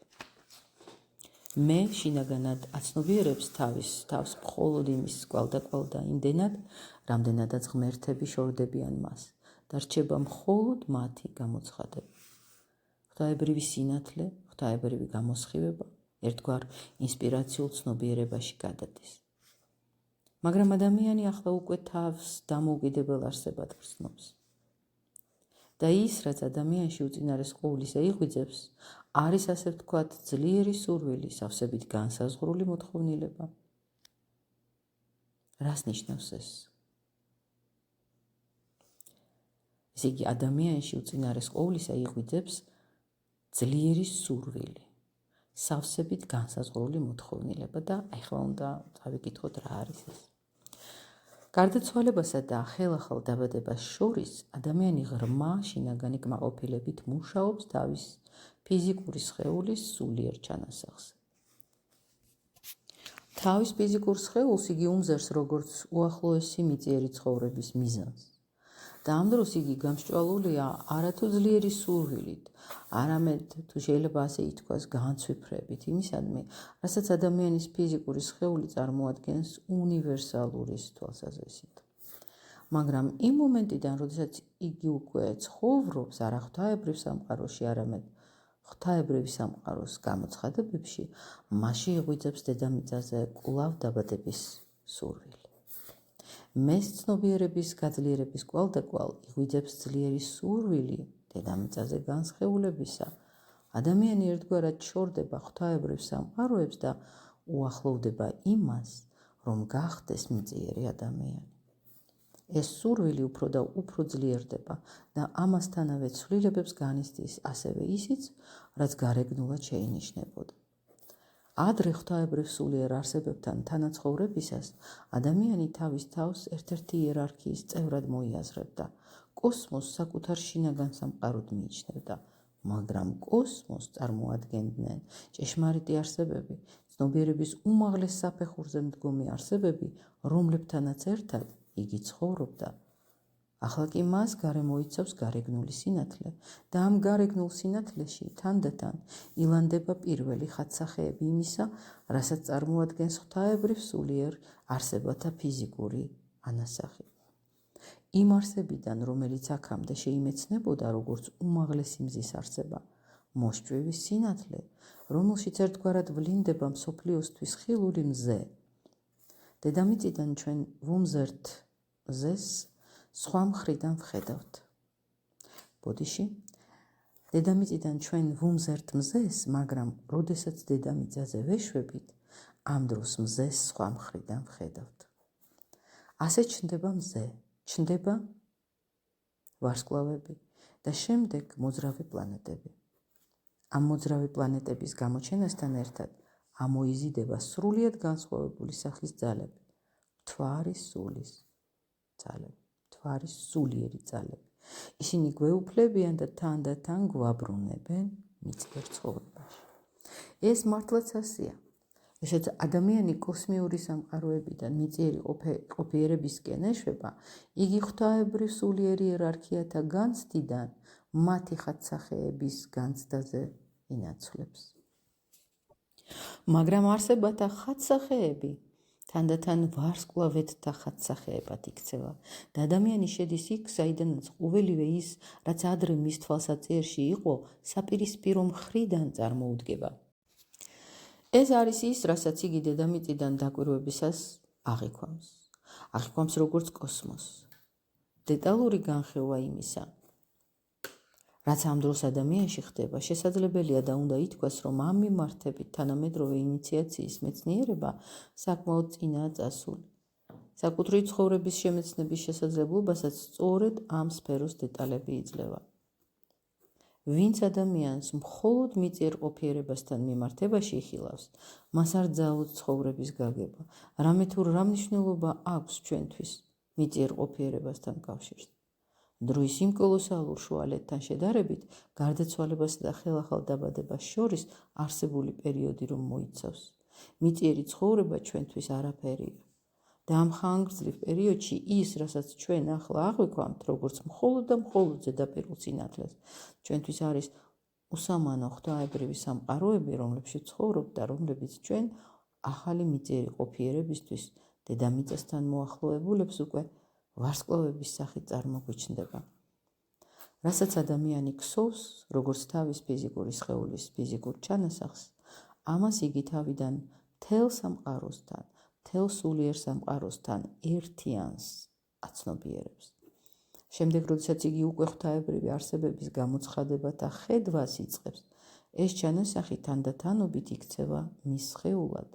მე შინაგანად აცნობიერებს თავს მხოლოდ იმის კვალდაკვალ და იმდენად, რამდენადაც ღმერთები შორდებიან მას და რჩება მხოლოდ მათი გამოცხადება. ღვთაებრივი სინათლე, ღვთაებრივი გამოსხივება ერთგვარ ინსპირაციულ ცნობიერებაში გადადის. მაგრამ ადამიანი ახლა უკვე თავს დამოუკიდებელ არსებად გრძნობს. და ის, რაც ადამიანში უწინარეს ყოვლისა იღვიძებს, არის ასე ვთქვათ ძლიერი სურვილი, სავსებით განსაზღვრული მოთხოვნილება. რას ნიშნავს ეს? ესე იგი, ადამიანში უწინარეს ყოვლისა იღვიძებს ძლიერი სურვილი, სავსებით განსაზღვრული მოთხოვნილება და ახლა უნდა წავიკითხოთ რა არის ეს. გარდაცვალებასა და ხელახალ დაბადებას შორის ადამიანი ღრმა შინაგანი კმაყოფილებით მუშაობს თავის ფიზიკური სხეულის სულიერ ჩანასახზე. თავის ფიზიკურ სხეულს იგი უმზერს როგორც უახლოესი მიწიერი ცხოვრების მიზანს. და ამ დროს იგი გამსჭვალულია არათუ ძლიერი სურვილით, არამედ თუ შეიძლება ასე ითქვას განცვიფრებით იმისადმი, რასაც ადამიანის ფიზიკური სხეული წარმოადგენს უნივერსალურის თვალსაზრისით. მაგრამ იმ მომენტიდან, როდესაც იგი უკვე ცხოვრობს არა ღვთაებრივ სამყაროში, არამედ ღვთაებრივი სამყაროს გამოცხადებებში, მასში იღვიძებს დედამიწაზე კვლავ დაბადების სურვილი. მეს ცნობიერების გაძლიერების კვალდაკვალ იღვიძებს ძლიერი სურვილი დედამიწაზე განსხეულებისა. ადამიანი ერთგვარად შორდება ღვთაებრივ სამყაროებს და უახლოვდება იმას, რომ გახდეს მიწიერი ადამიანი. ეს სურვილი უფრო და უფრო ძლიერდება და ამასთანავე ცვლილებებს განიცდის ასევე ისიც, რაც გარეგნულად შეინიშნებოდა. ადრე ღვთაებრივ სულიერ არსებებთან თანაცხოვრებისას ადამიანი თავის თავს ერთ-ერთი იერარქიის წევრად მოიაზრებდა. კოსმოსს საკუთარ შინაგან სამყაროდ მიიჩნევდა, მაგრამ კოსმოსს წარმოადგენდნენ ჭეშმარიტი არსებები, ცნობიერების უმაღლეს საფეხურზე მდგომი არსებები, რომლებთანაც ერთად იგი ცხოვრობდა. ახლა კი მას გარემო იცავს გარეგნული სინათლე და ამ გარეგნულ სინათლეში თანდათან ილანდება პირველი ხატსახეები იმისა, რასაც წარმოადგენს ღვთაებრივ სულიერ არსებათა ფიზიკური ანასახი. იმ არსებიდან, რომელიც აქამდე შეიმეცნებოდა როგორც უმაღლესი მზის არსება, მოსჭვივის სინათლე, რომელშიც ერთგვარად ვლინდება მსოფლიოსთვის ხილული მზე. დედამიწიდან ჩვენ ვუმზერთ მზეს, სხვა მხრიდან ვხედავთ. ბოდიში, დედამიწიდან ჩვენ ვუმზერთ მზეს, მაგრამ როდესაც დედამიწაზე ვეშვებით, ამ დროს მზეს სხვა მხრიდან ვხედავთ. ასე ჩნდება მზე, ჩნდება ვარსკვლავები და შემდეგ მოძრავი პლანეტები. ამ მოძრავი პლანეტების გამოჩენასთან ერთად ამოიზიდება სრულიად განსხვავებული სახის ძალები, მთვარის სულის ძალები. მთვარის სულიერი ძალები. ისინი გვეუფლებიან და თანდათან გვაბრუნებენ მიწიერ ცხოვრებაში. ეს მართლაც ასეა. როდესაც ადამიანი კოსმიური სამყაროებიდან მიწიერი ყოფიერებისკენ ეშვება, იგი ღვთაებრივ სულიერ იერარქიათა განცდიდან მათი ხატსახეების განცდაზე ინაცვლებს. მაგრამ არსებათა ხატსახეები თანდათან ვარსკვლავედთა ხატსახეებად იქცევა და ადამიანი შედის იქ, საიდანაც ყოველივე ის, რაც ადრე მის თვალსაჩინში იყო, საპირისპირო მხრიდან წარმოუდგება. ეს არის ის, რასაც იგი დედამიწიდან დაკვირვებისას აღიქვამს. აღიქვამს როგორც კოსმოსს. დეტალური განხილვა იმისა, რაც ამ დროს ადამიანში ხდება, შესაძლებელია და უნდა ითქვას, რომ ამ მიმართებით თანამედროვე ინიციაციის მეცნიერება საკმაოდ წინაა წასული. საკუთრივ ცხოვრების შემეცნების შესაძლებლობასაც სწორედ ამ სფეროს დეტალები იძლევა. ვინც ადამიანს მხოლოდ მიწიერ ყოფიერებასთან მიმართებაში იხილავს, მას არ ძალუძ ცხოვრების გაგება, რამე თუ რა მნიშვნელობა აქვს ჩვენთვის მიწიერ ყოფიერებასთან კავშირს. დროის იმ კოლოსალურ შუალედთან შედარებით, გარდაცვალებასა და ხელახალ დაბადებას შორის არსებული პერიოდი რომ მოიცავს. მიწიერი ცხოვრება ჩვენთვის არაფერია. და ამ ხანგრძლივ პერიოდში ის, რასაც ჩვენ ახლა აღვიქვამთ, როგორც მხოლოდ და მხოლოდ ზედაპირულ სინათლეს, ჩვენთვის არის უსამანო ღვთაებრივი სამყაროები, რომლებშიც ცხოვრობ და რომლებიც ჩვენ ახალი მიწიერი ყოფიერებისთვის დედამიწასთან მოახლოებულებს უკვე ვარსკვლავების სახით წარმოგვიჩნდება. რასაც ადამიანი ქსოვს, როგორც თავის ფიზიკური სხეულის ფიზიკურ ჩანასახს, ამას იგი თავიდან მთელ სამყაროსთან, მთელ სულიერ სამყაროსთან ერთიანს აცნობიერებს. შემდეგ, როდესაც იგი უკვე ღვთაებრივი არსებების გამოცხადებათა ხედვას იწყებს, ეს ჩანასახი თანდათანობით იქცევა მის სხეულად,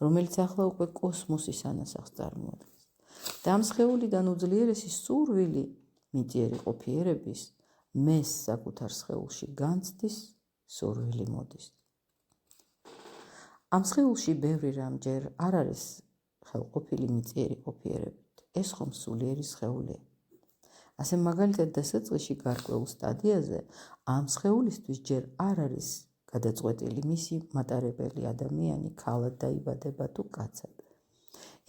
რომელიც ახლა უკვე კოსმოსის ანასახს წარმოადგენს. და ამ სხეულიდან უძლიერესი სურვილი მიწიერი ყოფიერების მეს საკუთარ სხეულში განცდის სურვილი მოდის. ამ სხეულში ბევრი რამ ჯერ არ არის ხელყოფილი მიწიერი ყოფიერებით. ეს ხომ სულიერი სხეულია. ასე მაგალითად დასაწყისში გარკვეულ სტადიაზე ამ სხეულისთვის ჯერ არ არის გადაწყვეტილი მისი მატარებელი ადამიანი ქალად დაიბადება თუ კაცად.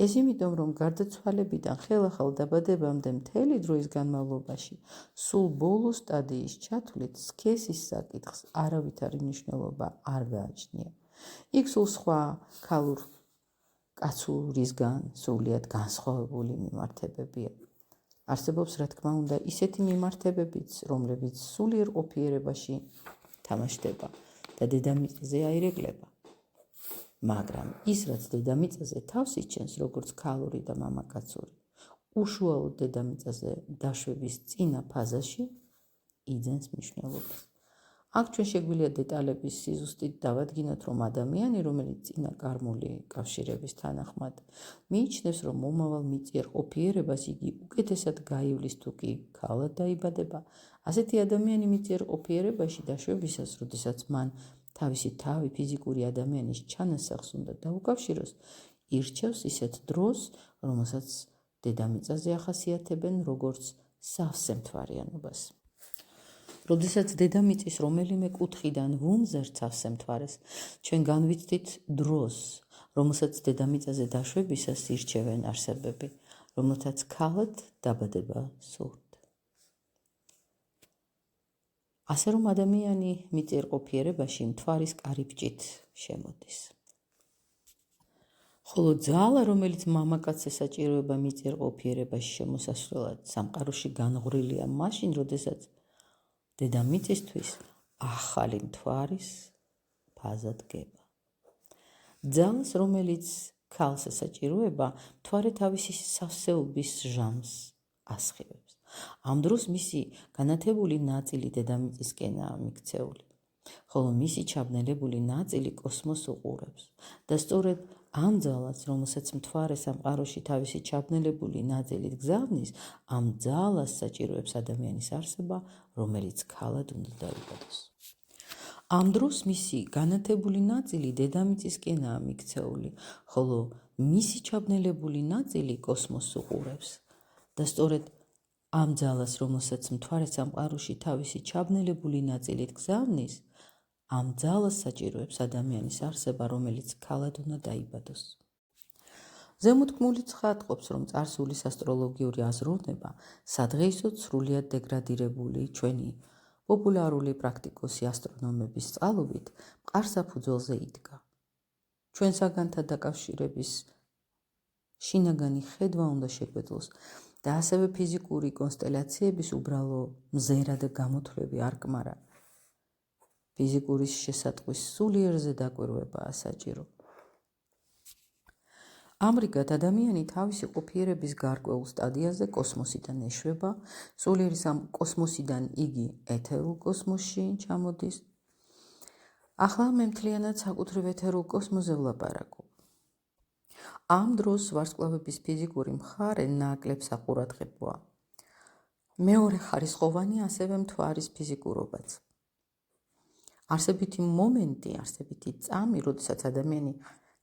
ეს იმიტომ, რომ გარდაცვალებიდან ხელახალ დაბადებამდე მთელი დროის განმავლობაში სულ ბოლო სტადიის ჩათვლით სქესის საკითხს არავითარი მნიშვნელობა არ გააჩნია. იქ სულ სხვა ქალურ კაცურისგან სრულიად განსხვავებული მიმართებებია. არსებობს, რა თქმა უნდა, ისეთი მიმართებებიც, რომლებიც სულიერ ყოფიერებაში თამაშდება და დედამიწაზე აირეკლება. მაგრამ ის, რაც დედამიწაზე თავს იჩენს, როგორც ქალური და მამაკაცური, უშუალოდ დედამიწაზე დაშვების წინა ფაზაში იძენს მნიშვნელობას. აქ ჩვენ შეგვიძლია დეტალების სიზუსტით დავადგინოთ, რომ ადამიანი, რომელიც წინა კარმული კავშირების თანახმად მიიჩნევს, რომ მომავალ მიწიერ ყოფიერებას იგი უკეთესად გაივლის თუ კი ქალად დაიბადება, ასეთი ადამიანი მიწიერ ყოფიერებაში დაშვებისას, როდესაც მან თავისი თავი ფიზიკური ადამიანის ჩანასახს უნდა დაუკავშიროს, ირჩევს ისეთ დროს, რომელსაც დედამიწაზე ახასიათებენ როგორც სავსე მთვარიანობას. როდესაც დედამიწის რომელიმე კუთხიდან ვუმზერთ სავსე მთვარეს, ჩვენ განვიცდით დროს, რომელსაც დედამიწაზე დაშვებისას ირჩევენ არსებები, რომელთაც ქალად დაბადება სურთ. ასე რომ ადამიანი მიწიერ ყოფიერებაში მთვარის კარიბჭით შემოდის. ხოლო ძალა, რომელიც მამაკაცს ესაჭიროება მიწიერ ყოფიერებაში შემოსასვლელად, სამყაროში განღვრილია მაშინ, როდესაც დედამიწისთვის ახალი მთვარის ფაზა დგება. ძალას, რომელიც ქალს ესაჭიროება, მთვარე თავისი სავსეობის ჟამს ასხივებს. ამ დროს მისი განათებული ნაწილი დედამიწისკენაა მიქცეული, ხოლო მისი ჩაბნელებული ნაწილი კოსმოსს უყურებს და სწორედ ამ ძალას, რომელსაც მთვარე სამყაროში თავისი ჩაბნელებული ნაწილით გზავნის, ამ ძალას საჭიროებს ადამიანის არსება, რომელიც ქალად უნდა დაიბადოს. ამ დროს მისი განათებული ნაწილი დედამიწისკენაა მიქცეული, ხოლო მისი ჩაბნელებული ნაწილი კოსმოსს უყურებს და სწორედ ამ ძალას, რომელსაც მთვარე სამყაროში თავისი ჩაბნელებული ნაწილით გზავნის, ამ ძალას საჭიროებს ადამიანის არსება, რომელიც ქალად უნდა დაიბადოს. ზემოთქმული ცხადყოფს, რომ წარსულის ასტროლოგიური აზროვნება სადღეისოდ სრულიად დეგრადირებული ჩვენი პოპულარული პრაქტიკოსი ასტრონომების წყალობით მყარ საფუძველზე იდგა. ჩვენ საგანთა დაკავშირების შინაგანი ხედვა უნდა შეგვეძლოს და ასევე ფიზიკური კონსტელაციების უბრალო მზერა და გამოთვლები არ კმარა. ფიზიკური შესატყვის სულიერზე დაკვირვებაა საჭირო. ამრიგად, ადამიანი თავისი ყოფიერების გარკვეულ სტადიაზე კოსმოსიდან ეშვება, სულიერის ამ კოსმოსიდან იგი ეთერულ კოსმოსში ჩამოდის. ახლა მე მთლიანად საკუთრივ ეთერულ კოსმოსზე ვლაპარაკობ. ამ დროს ვარსკვლავების ფიზიკური მხარე ნაკლებ საყურადღებოა. მეორე ხარისხოვანი ასევე მთვარის ფიზიკურობაც. არსებითი მომენტი, არსებითი წამი, როდესაც ადამიანი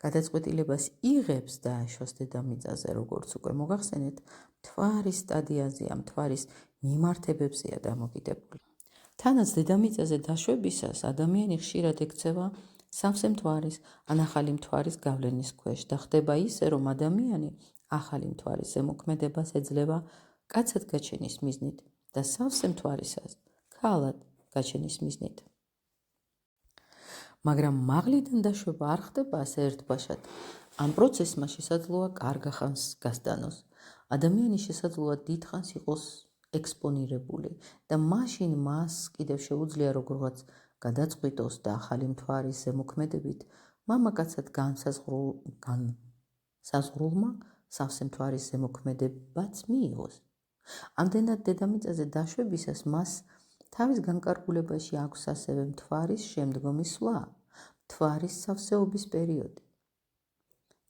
გადაწყვეტილებას იღებს და აშვას დედამიწაზე, როგორც უკვე მოგახსენეთ, მთვარის სტადიაზეა, მთვარის მიმართებებზეა დამოკიდებული. თანაც დედამიწაზე დაშვებისას ადამიანი ხშირად ექცევა სავსე მთვარის ან ახალი მთვარის გავლენის ქვეშ და ხდება ისე, რომ ადამიანი ახალი მთვარის ზემოქმედებას ეძლევა კაცად გაჩენის მიზნით და სავსე მთვარისას ქალად გაჩენის მიზნით. მაგრამ მაღლიდან დაშვება არ ხდება ასე ერთბაშად. ამ პროცესმა შესაძლოა კარგ ხანს გასტანოს. ადამიანი შესაძლოა დიდხანს იყოს ექსპონირებული და მაშინ მას კიდევ შეუძლია როგორღაც გადაწყვიტოს და ახალი მთვარის ზემოქმედებით მამაკაცად განსაზღვრულმა სავსე მთვარის ზემოქმედებაც მიიღოს. ამდენად დედამიწაზე დაშვებისას მას თავის განკარგულებაში აქვს ასევე მთვარის შემდგომი სვლა, მთვარის სავსეობის პერიოდი.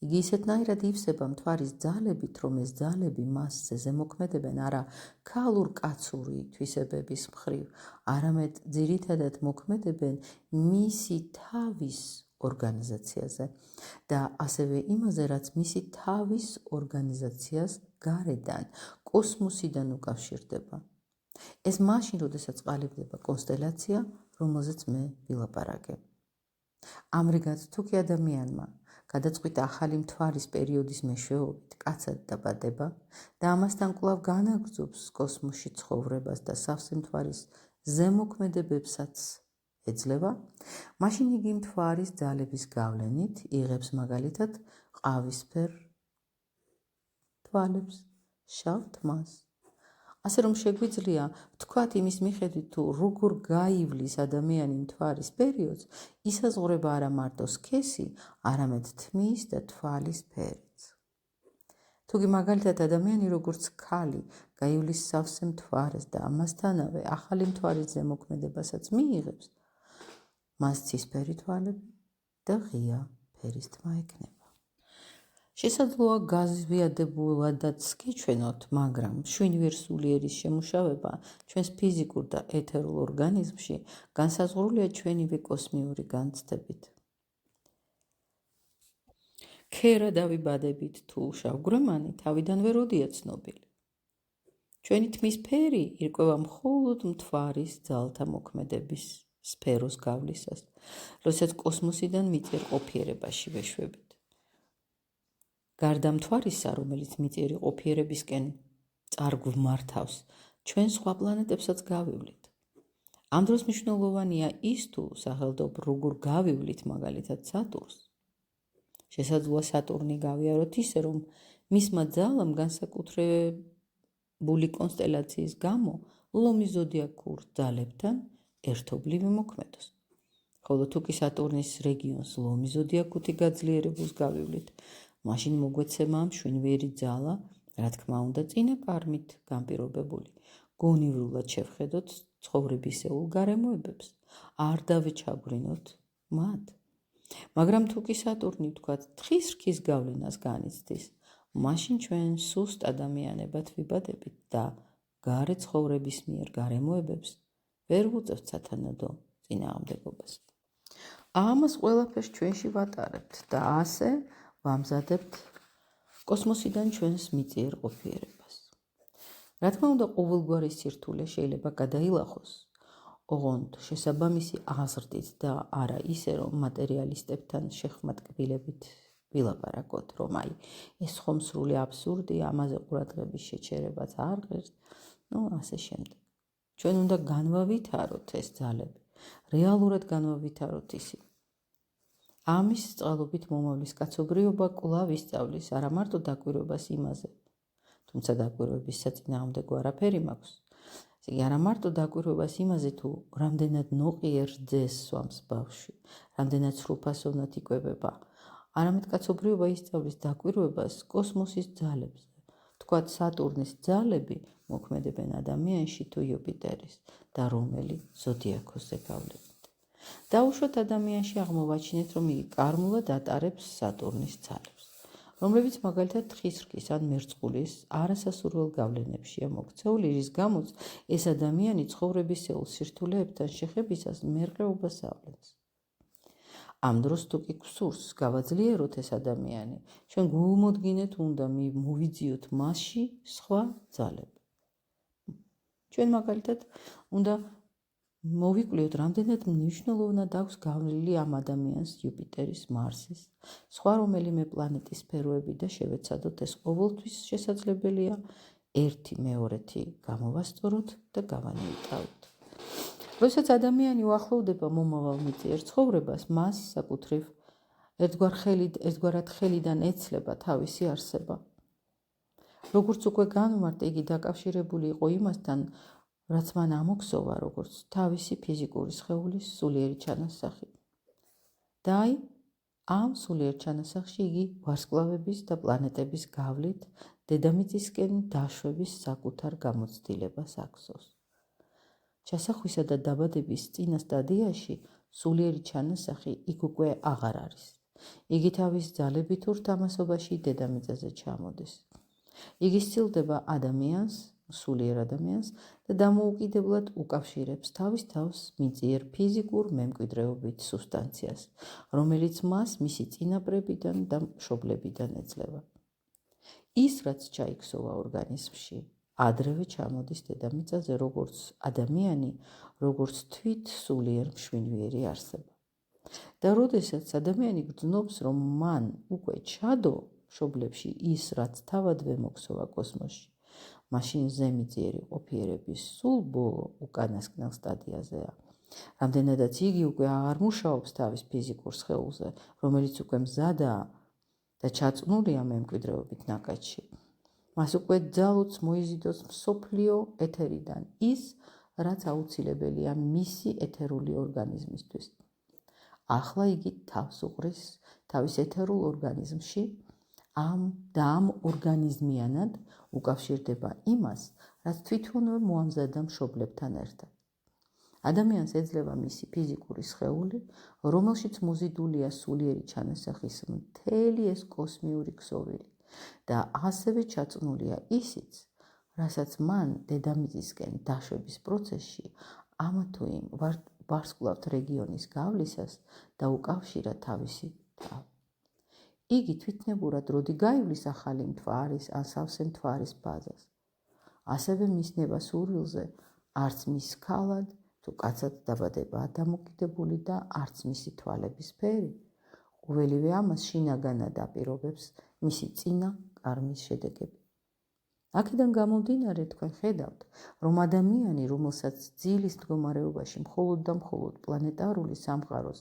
იგი ისეთნაირად ივსება მთვარის ძალებით, რომ ეს ძალები მასზე ზემოქმედებენ არა ქალურ-კაცური თვისებების მხრივ, არამედ ძირითადად მოქმედებენ მისი თავის ორგანიზაციაზე და ასევე იმაზე, რაც მისი თავის ორგანიზაციას გარედან, კოსმოსიდან უკავშირდება. ეს მაშინ, როდესაც ყალიბდება კონსტელაცია, რომელზეც მე ვილაპარაკე. ამრიგად, თუკი ადამიანმა გადაწყვიტა ახალი მთვარის პერიოდის მეშვეობით კაცად დაბადება და ამასთან კვლავ განაგრძობს კოსმოსში ცხოვრებას და სავსე მთვარის ზემოქმედებებსაც ეძლევა, მაშინ იგი მთვარის ძალების გავლენით იღებს მაგალითად ყავისფერ თვალებს, შავ თმას. ასე რომ შეგვიძლია ვთქვათ იმის მიხედვით, თუ როგორ გაივლის ადამიანი მთვარის პერიოდს, ისაზღვრება არა მარტო სქესი, არამედ თმის და თვალის ფერიც. თუკი მაგალითად ადამიანი როგორც ქალი გაივლის სავსე მთვარეს და ამასთანავე ახალი მთვარის ზემოქმედებასაც მიიღებს, მას ცისფერი თვალები და ღია ფერის თმა ექნება. შესაძლოა გაზვიადებულადაც გეჩვენოთ, მაგრამ შვინვერსულიერის შემუშავება ჩვენს ფიზიკურ და ეთერულ ორგანიზმში განსაზღვრულია ჩვენივე კოსმიური განცდებით. ქერა დავიბადებით თუ შავგვრემანი თავიდანვე როდია ცნობილი. ჩვენი თმის ფერი ირკვევა მხოლოდ მთვარის ძალთა მოქმედების სფეროს გავლისას, როდესაც კოსმოსიდან მიწიერ ყოფიერებაში ვეშვებით. გარდა მთვარისა, რომელიც მიწიერი ყოფიერებისკენ წარგვმართავს, ჩვენ სხვა პლანეტებსაც გავივლით. ამ დროს მნიშვნელოვანია ის, თუ სახელდობ როგორ გავივლით მაგალითად სატურნს. შესაძლოა სატურნი გავიაროთ ისე, რომ მისმა ძალამ განსაკუთრებული კონსტელაციის გამო ლომის ზოდიაქურ ძალებთან ერთობლივი მოქმედოს. ხოლო თუკი სატურნის რეგიონს ლომის ზოდიაქუთი გაძლიერებულს გავივლით, მაშინ მოგვეცემა მშვენიერი ძალა, რა თქმა უნდა, წინა კარმით განპირობებული. გონივრულად შევხედოთ ცხოვრებისეულ გარემოებებს, არ დავეჩაგვრინოთ მათ. მაგრამ თუკი სატურნი, ვთქვათ, თხის რქის გავლენას განიცდის, მაშინ ჩვენ სუსტ ადამიანებად ვიბადებით და გარე ცხოვრების მიერ გარემოებებს ვერ ვუწევთ სათანადო წინააღმდეგობას. ამას ყველაფერს ჩვენში ვატარებთ და ასე ვამზადებთ კოსმოსიდან ჩვენს მიწიერ ყოფიერებას. რა თქმა უნდა, ყოველგვარი სირთულე შეიძლება გადაილახოს, ოღონდ შესაბამისი აზრდით და არა ისე, რომ მატერიალისტებთან შეხმატკბილებით ვილაპარაკოთ, რომ აი, ეს ხომ სრული აბსურდია, ამაზე ყურადღების შეჩერებაც არ ღირს, ასე შემდეგ. ჩვენ უნდა განვავითაროთ ეს ძალები, რეალურად განვავითაროთ ისინი. ამის წყალობით მომავლის კაცობრიობა კვლავ ისწავლის არა მარტო დაკვირვებას იმაზე, თუმცა დაკვირვების საწინააღმდეგო არაფერი მაქვს. არა მარტო დაკვირვებას იმაზე, თუ რამდენად ნოყიერ რძეს სვამს ბავშვი, რამდენად სრულფასოვნად იკვებება, არამედ კაცობრიობა ისწავლის დაკვირვებას კოსმოსის ძალებზე. ვთქვათ, სატურნის ძალები მოქმედებენ ადამიანში თუ იუპიტერის და რომელი ზოდიაქოსზე გავლენით. დაუშვათ ადამიანში აღმოვაჩინეთ, რომ იგი კარმულად ატარებს სატურნის ძალებს, რომლებიც მაგალითად თხის რქის ან მერწყულის არასასურველ გავლენებშია მოქცეული, რის გამოც ეს ადამიანი ცხოვრებისეულ სირთულეებთან შეხებისას მერყეობას ავლენს. ამ დროს თუკი გვსურს გავაძლიეროთ ეს ადამიანი, ჩვენ გულმოდგინეთ უნდა მოვიძიოთ მასში სხვა ძალები. ჩვენ მაგალითად უნდა მოვიკვლიოთ, რამდენად მნიშვნელოვნად აქვს გავლილი ამ ადამიანს იუპიტერის, მარსის, სხვა რომელიმე პლანეტის სფეროები და შევეცადოთ ეს ყოველთვის შესაძლებელია, ერთი მეორეთი გამოვასწოროთ და გავანიუტავოთ. როდესაც ადამიანი უახლოვდება მომავალ მიწიერ ცხოვრებას, მას საკუთრივ ერთგვარად ხელიდან ეცლება თავისი არსება. როგორც უკვე განვმართ, იგი დაკავშირებული იყო იმასთან, რაც მან ამოგსოვა, როგორც თავისი ფიზიკური სხეულის სულიერი ჩანასახი. და აი, ამ სულიერ ჩანასახში იგი ვარსკვლავების და პლანეტების გავლით დედამიწისკენ დაშვების საკუთარ გამოცდილებას აქვსოს. ჩასახვისა და დაბადების წინა სტადიაში სულიერი ჩანასახი იქ უკვე აღარ არის. იგი თავის ძალებით ურთამასობაში დედამიწაზე ჩამოდის. იგი სცილდება ადამიანს, სულიერ ადამიანს და დამოუკიდებლად უკავშირებს თავის თავს მიწიერ ფიზიკურ მემკვიდრეობით სუბსტანციას, რომელიც მას მისი წინაპრებიდან და მშობლებიდან ეძლევა. ის, რაც ჩაიქცევა ორგანიზმში, ადრევე ჩამოდის დედამიწაზე როგორც ადამიანი, როგორც თვით სულიერ მშვენიერი არსება. და როდესაც ადამიანი გრძნობს, რომ მან უკვე ჩადო მშობლებში ის, რაც თავადვე მოქცევა კოსმოსში, მაშინ ზემიძიერი ყოფიერების სულ ბოლო უკანასკნელ სტადიაზეა. რამდენადაც იგი უკვე აღარ მუშაობს თავის ფიზიკურ სხეულზე, რომელიც უკვე მზადაა და ჩაწნულია მემკვიდრეობით ნაკადში. მას უკვე ძალუც მოიზიდოს მსოფლიო ეთერიდან ის, რაც აუცილებელია მისი ეთერული ორგანიზმისთვის. ახლა იგი თავს უყრის თავის ეთერულ ორგანიზმში და ამ ორგანიზმიანად უკავშირდება იმას, რაც თვითონვე მოამზადა მშობლებთან ერთად. ადამიანს ეძლევა მისი ფიზიკური სხეული, რომელშიც მოზიდულია სულიერი ჩანასახის მთელი ეს კოსმიური ქსოვილი და ასევე ჩაწნულია ისიც, რასაც მან დედამიწისკენ დაშვების პროცესში ამა თუ იმ ვარსკვლავთ რეგიონის გავლისას დაუკავშირა თავისი თავი. იგი თვითნებურად როდი გაივლის ახალი მთვარის ან სავსე მთვარის ფაზას, ასევე მისნება სურვილზე არც მის ქალად თუ კაცად დაბადებაა დამოკიდებული და არც მისი თვალების ფერი. ყოველივე ამას შინაგანად აპირობებს მისი წინა კარმის შედეგები. აქედან გამომდინარე თქვენ ხედავთ, რომ ადამიანი, რომელსაც ძილის მდგომარეობაში მხოლოდ და მხოლოდ პლანეტარული სამყაროს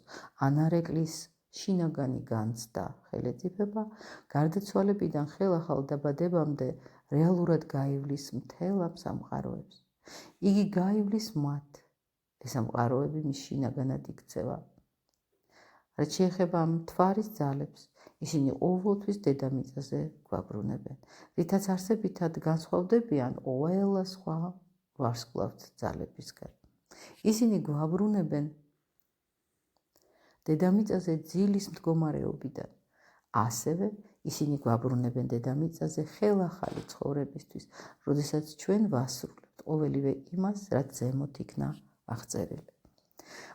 ანარეკლის შინაგანი განცდა ხელეწიფება, გარდაცვალებიდან ხელახალ დაბადებამდე რეალურად გაივლის მთელ ამ სამყაროებს. იგი გაივლის მათ, ეს სამყაროები მის შინაგანად იქცევა. რაც შეეხება მთვარის ძალებს, ისინი ყოველთვის დედამიწაზე გვაბრუნებენ, რითაც არსებითად განსხვავდებიან ყველა სხვა ვარსკვლავთ ძალებისგან. ისინი გვაბრუნებენ დედამიწაზე ძილის მდგომარეობიდან, ასევე ისინი გვაბრუნებენ დედამიწაზე ხელახალი ცხოვრებისთვის, როდესაც ჩვენ ვასრულებთ ყოველივე იმას, რაც ზემოთ იქნა აღწერილი.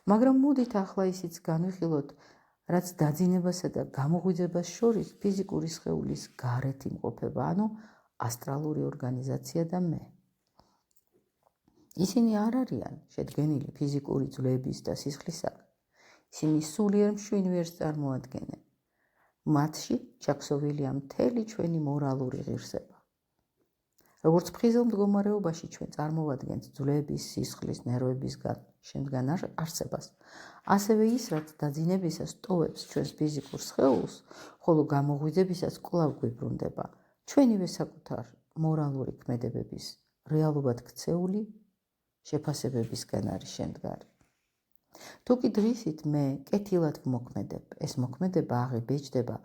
მაგრამ მოდით ახლა ისიც განვიხილოთ, რაც დაძინებასა და გამოღვიძებას შორის ფიზიკური სხეულის გარეთ იმყოფება, ანუ ასტრალური ორგანიზაცია და მე. ისინი არ არიან შედგენილი ფიზიკური ძვლების და სისხლისაგან. ისინი სულიერ მშვენიერს წარმოადგენენ. მათში ჩაქსოვილია მთელი ჩვენი მორალური ღირსება. როგორც ფხიზელ მდგომარეობაში ჩვენ წარმოვადგენთ ძვლების, სისხლის, ნერვებისგან შემდგან არსებას, ასევე ის, რაც დაძინებისას ტოვებს ჩვენს ფიზიკურ სხეულს, ხოლო გამოღვიძებისას კვლავ გვიბრუნდება ჩვენივე საკუთარ მორალური ქმედებების რეალურად ქცეული შეფასებებისგან არის შემდგარი. თუ კი დღისით მე კეთილად ვმოქმედებ, ეს მოქმედება აღიბეჭდება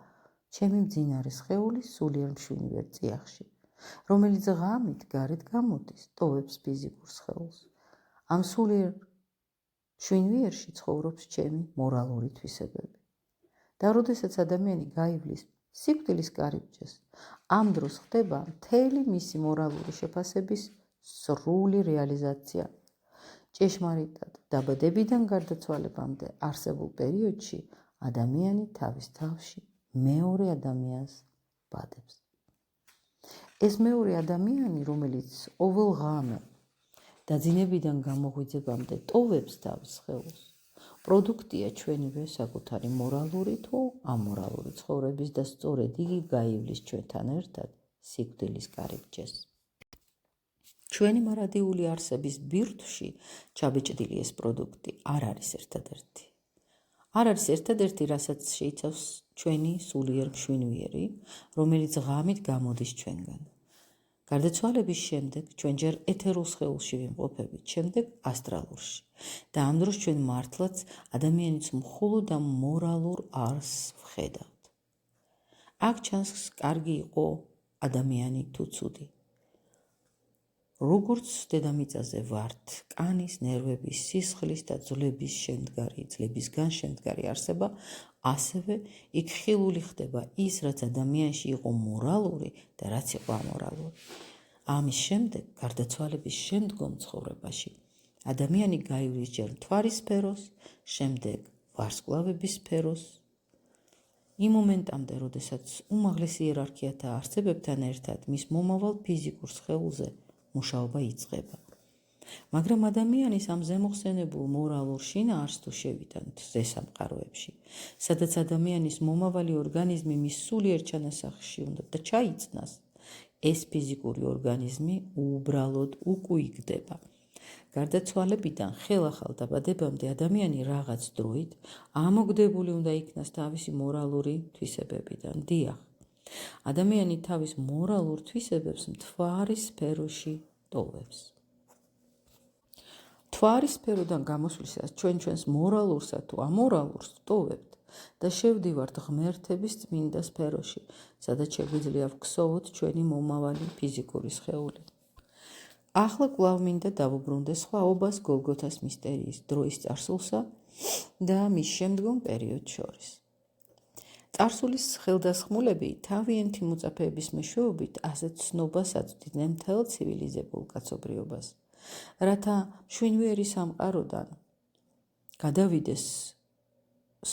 ჩემი მძინარე სხეულის სულიერ მშვენიერ წიაღში, რომელიც ღამით გარეთ გამოდის, ტოვებს ფიზიკურ სხეულს. ამ სულიერ მშვენიერში ცხოვრობს ჩემი მორალური თვისებები. და როდესაც ადამიანი გაივლის სიკვდილის კარიბჭეს, ამ დროს ხდება მთელი მისი მორალური შეფასების სრული რეალიზაცია. ჭეშმარიტად დაბადებიდან გარდაცვალებამდე არსებულ პერიოდში ადამიანი თავის თავში მეორე ადამიანს ბადებს. ეს მეორე ადამიანი, რომელიც ყოველ ღამე დაძინებიდან გამოღვიძებამდე ტოვებს თავის სხეულს, პროდუქტია ჩვენივე საკუთარი მორალური თუ ამორალური ცხოვრების და სწორედ იგი გაივლის ჩვენთან ერთად სიკვდილის კარიბჭეს. ჩვენი მარადიული არსების ბირთვში ჩაბეჭდილი ეს პროდუქტი არ არის ერთადერთი. არ არის ერთადერთი, რასაც შეიცავს ჩვენი სულიერ მშვენიერი, რომელიც ღამით გამოდის ჩვენგან. გარდაცვალების შემდეგ ჩვენ ჯერ ეთერულ სხეულში ვიმყოფებით, შემდეგ ასტრალურში. და ამ დროს ჩვენ მართლაც ადამიანის მხოლოდ ამ მორალურ არსს ვხედავთ. აქ ჩანს კარგი იყო ადამიანი თუ ცუდი. როგორც დედამიწაზე ვართ კანის, ნერვების, სისხლის და ძლებისგან შემდგარი არსება, ასევე იქ ხილული ხდება ის, რაც ადამიანში იყო მორალური და რაც იყო ამორალური. ამის შემდეგ, გარდაცვალების შემდგომ ცხოვრებაში, ადამიანი გაივლის ჯერ მთვარის სფეროს, შემდეგ ვარსკვლავების სფეროს, იმ მომენტამდე, როდესაც უმაღლესი იერარქიათა არსებებთან ერთად მის მომავალ ფიზიკურ სხეულზე მუშაობა იწყება. მაგრამ ადამიანის ამ ზემოხსენებულ მორალურ შინაარსს თუ შევიდანთ ზესამყაროებში, სადაც ადამიანის მომავალი ორგანიზმი მის სულიერ ჩანასახში უნდა და ჩაიწნას, ეს ფიზიკური ორგანიზმი უბრალოდ უკუიგდება. გარდაცვალებიდან ხელახალ დაბადებამდე ადამიანი რაღაც დროით ამოგდებული უნდა იქნას თავისი მორალური თვისებებიდან. დიახ, ადამიანი თავის მორალურ თვისებებს მთვარის სფეროში ტოვებს. მთვარის სფეროდან გამოსვლისას ჩვენ ჩვენს მორალურსა თუ ამორალურს ტოვებთ და შევდივართ ღმერთების წმინდა სფეროში, სადაც შეგვიძლია ვგსოვოთ ჩვენი მომავალი ფიზიკური სხეული. ახლა კვლავ მინდა დავუბრუნდე სხვაობას გოლგოთას მისტერიის დროის წარსულსა და მის შემდგომ პერიოდს შორის. წარსულის ხელდასხმულები თავიანთი მოწაფეების მეშვეობით ასეთ ცნობას აწვდიდნენ მთელ ცივილიზებულ კაცობრიობას, რათა მშვენიერი სამყაროდან გადავიდეს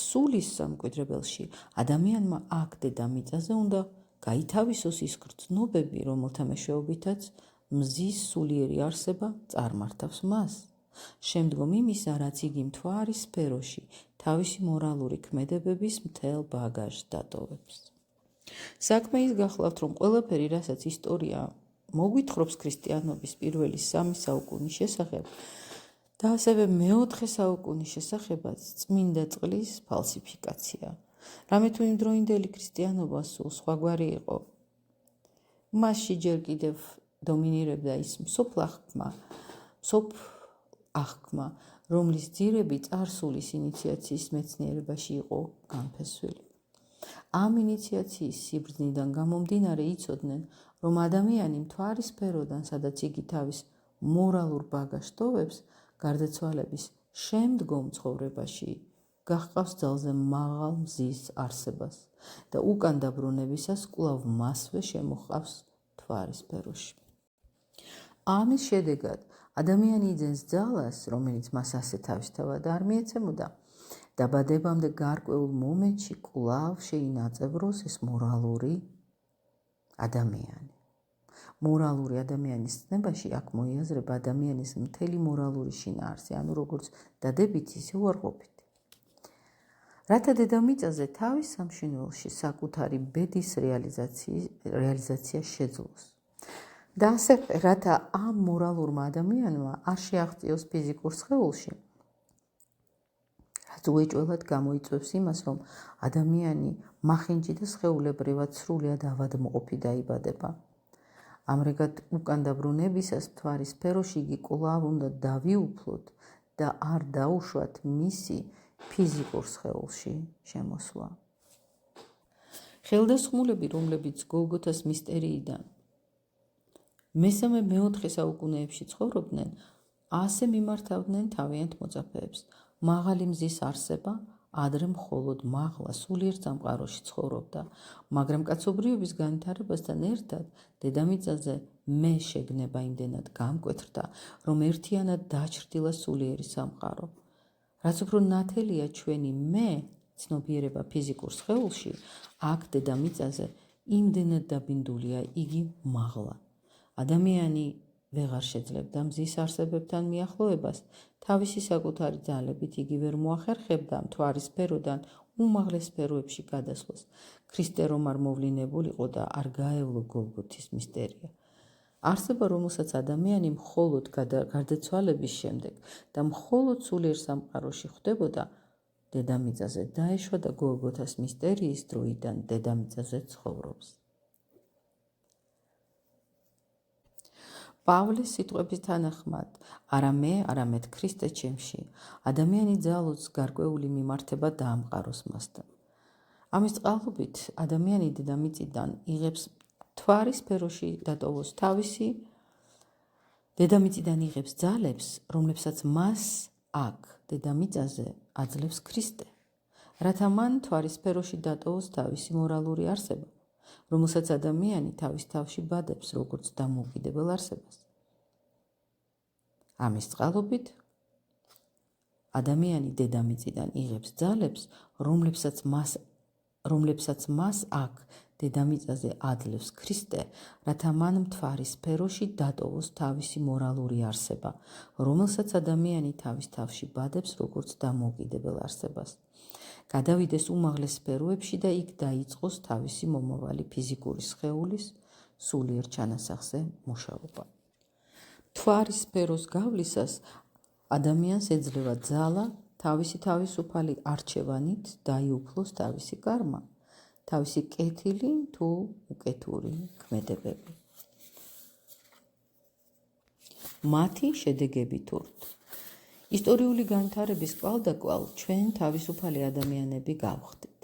სულის სამკვიდრებელში, ადამიანმა აქ დედამიწაზე უნდა გაითავისოს ის გრძნობები, რომელთა მეშვეობითაც მზის სულიერი არსება წარმართავს მას. შემდგომ იმისა, რაც იგი მთვარის სფეროში თავისი მორალური ქმედებების მთელ ბაგაჟს დატოვებს. საქმე ის გახლავთ, რომ ყველაფერი, რასაც ისტორია მოგვითხრობს ქრისტიანობის პირველი 3 საუკუნის შესახებ და ასევე მეოთხე საუკუნის შესახებაც წმინდა წყლის ფალსიფიკაცია. რამე თუ იმდროინდელი ქრისტიანობა სულ სხვაგვარი იყო, მასში ჯერ კიდევ დომინირებდა ის მსოფლახქმა, რომლის ძირები წარსულის ინიციაციის მეცნიერებაში იყო განფესვილი. ამ ინიციაციის სიბრძნიდან გამომდინარე იცოდნენ, რომ ადამიანი მთვარის სფეროდან, სადაც იგი თავის მორალურ ბაგაჟს ტოვებს, გარდაცვალების შემდგომ ცხოვრებაში გახყავს ძალზე მაღალ მზის არსებას და უკან დაბრუნებისას კვლავ მასვე შემოჰყავს მთვარის სფეროში. ამის შედეგად ადამიანი იძენს ძალას, რომელიც მას ასე თავისთავად არ მიეცემოდა, დაბადებამდე გარკვეულ მომენტში კვლავ შეინაწევროს ეს მორალური ადამიანი. მორალური ადამიანის ცნებაში აქ მოიაზრება ადამიანის მთელი მორალური შინაარსი, ანუ როგორც დადებითი, ისე უარყოფითი. რათა დედამიწაზე თავის სამშინველში საკუთარი ბედის რეალიზაცია შეძლოს. და ასევე რათა ამ მორალურმა ადამიანმა არ შეაღწიოს ფიზიკურ სხეულში, რაც უეჭველად გამოიწვევს იმას, რომ ადამიანი მახინჯი და სხეულებრივად სრულიად ავადმყოფი დაიბადება. ამრიგად უკან დაბრუნებისას მთვარის სფეროში იგი კვლავ უნდა დავიუფლოთ და არ დაუშვათ მისი ფიზიკურ სხეულში შემოსვლა. ხელდასხმულები, რომლებიც გოლგოთას მისტერიიდან მესამე-მეოთხე საუკუნეებში ცხოვრობდნენ, ასე მიმართავდნენ თავიანთ მოწაფეებს. მაღალი მზის არსება ადრე მხოლოდ მაღლა სულიერ სამყაროში ცხოვრობდა, მაგრამ კაცობრიობის განვითარებასთან ერთად დედამიწაზე მე შეგნება იმდენად გამკვეთრდა, რომ ერთიანად დაჩრდილა სულიერი სამყარო. რაც უფრო ნათელია ჩვენი მე ცნობიერება ფიზიკურ სხეულში, აქ დედამიწაზე იმდენად დაბინდულია იგი მაღლა. ადამიანი ვეღარ შეძლებდა მზის არსებებთან მიახლოებას, თავისი საკუთარი ძალებით იგი ვერ მოახერხებდა მთვარის სფეროდან უმაღლეს სფეროებში გადასვლას. ქრისტე რომ არ მოვლინებულიყო და არ გაევლო გოლგოთის მისტერია. არსება, რომელსაც ადამიანი მხოლოდ გარდაცვალების შემდეგ და მხოლოდ სულიერ სამყაროში ხვდებოდა, დედამიწაზე დაეშვა და გოლგოთას მისტერიის დროიდან დედამიწაზე ცხოვრობს. პავლეს სიტყვების თანახმად, არა მე, არამედ ქრისტე ჩემში, ადამიანი ძალუძს გარკვეული მიმართება დაამყაროს მასთან. ამის წყალობით ადამიანი დედამიწიდან იღებს მთვარის სფეროში დატოვოს თავისი დედამიწიდან იღებს ძალებს, რომლებსაც მას აქ დედამიწაზე აძლევს ქრისტე, რათა მან მთვარის სფეროში დატოვოს თავისი მორალური არსება, რომელსაც ადამიანი თავის თავში ბადებს, როგორც დამოუკიდებელ არსებას. ამის წყალობით ადამიანი დედამიწიდან იღებს ძალებს, რომლებსაც მას აქ დედამიწაზე აძლევს ქრისტე, რათა მან მთვარის სფეროში დატოვოს თავისი მორალური არსება, რომელსაც ადამიანი თავის თავში ბადებს, როგორც დამოუკიდებელ არსებას. გადავიდეს უმაღლეს სფეროებში და იქ დაიწყოს თავისი მომავალი ფიზიკური სხეულის სულიერ ჩანასახზე მუშაობა. მთვარის სფეროს გავლისას ადამიანს ეძლევა ძალა თავისი თავისუფალი არჩევანით დაიუფლოს თავისი კარმა, თავისი კეთილი თუ უკეთური ქმედებები. მათი შედეგები თურთ. ისტორიული განვითარების კვალდაკვალ ჩვენ თავისუფალი ადამიანები გავხდით.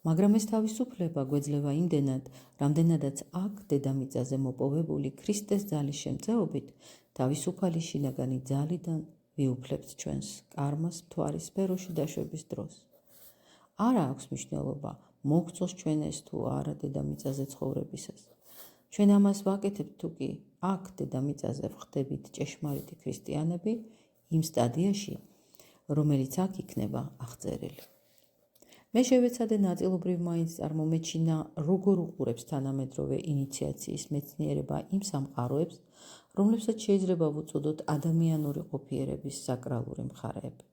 მაგრამ ეს თავისუფლება გვეძლევა იმდენად, რამდენადაც აქ დედამიწაზე მოპოვებული ქრისტეს ძალის შემწეობით თავისუფალი შინაგანი ძალიდან ვიუფლებთ ჩვენს კარმას მთვარის სფეროში დაშვების დროს. არა აქვს მნიშვნელობა მოგწოს ჩვენ ეს თუ არა დედამიწაზე ცხოვრებისას. ჩვენ ამას ვაკეთებთ თუ კი აქ დედამიწაზე ვხდებით ჭეშმარიტი ქრისტიანები იმ სტადიაში, რომელიც აქ იქნება აღწერილი. მე შევეცადე ნაწილობრივ მაინც წარმომეჩინა, როგორ უყურებს თანამედროვე ინიციაციის მეცნიერება იმ სამყაროებს, რომლებსაც შეიძლება ვუწოდოთ ადამიანური ყოფიერების საკრალური მხარეები.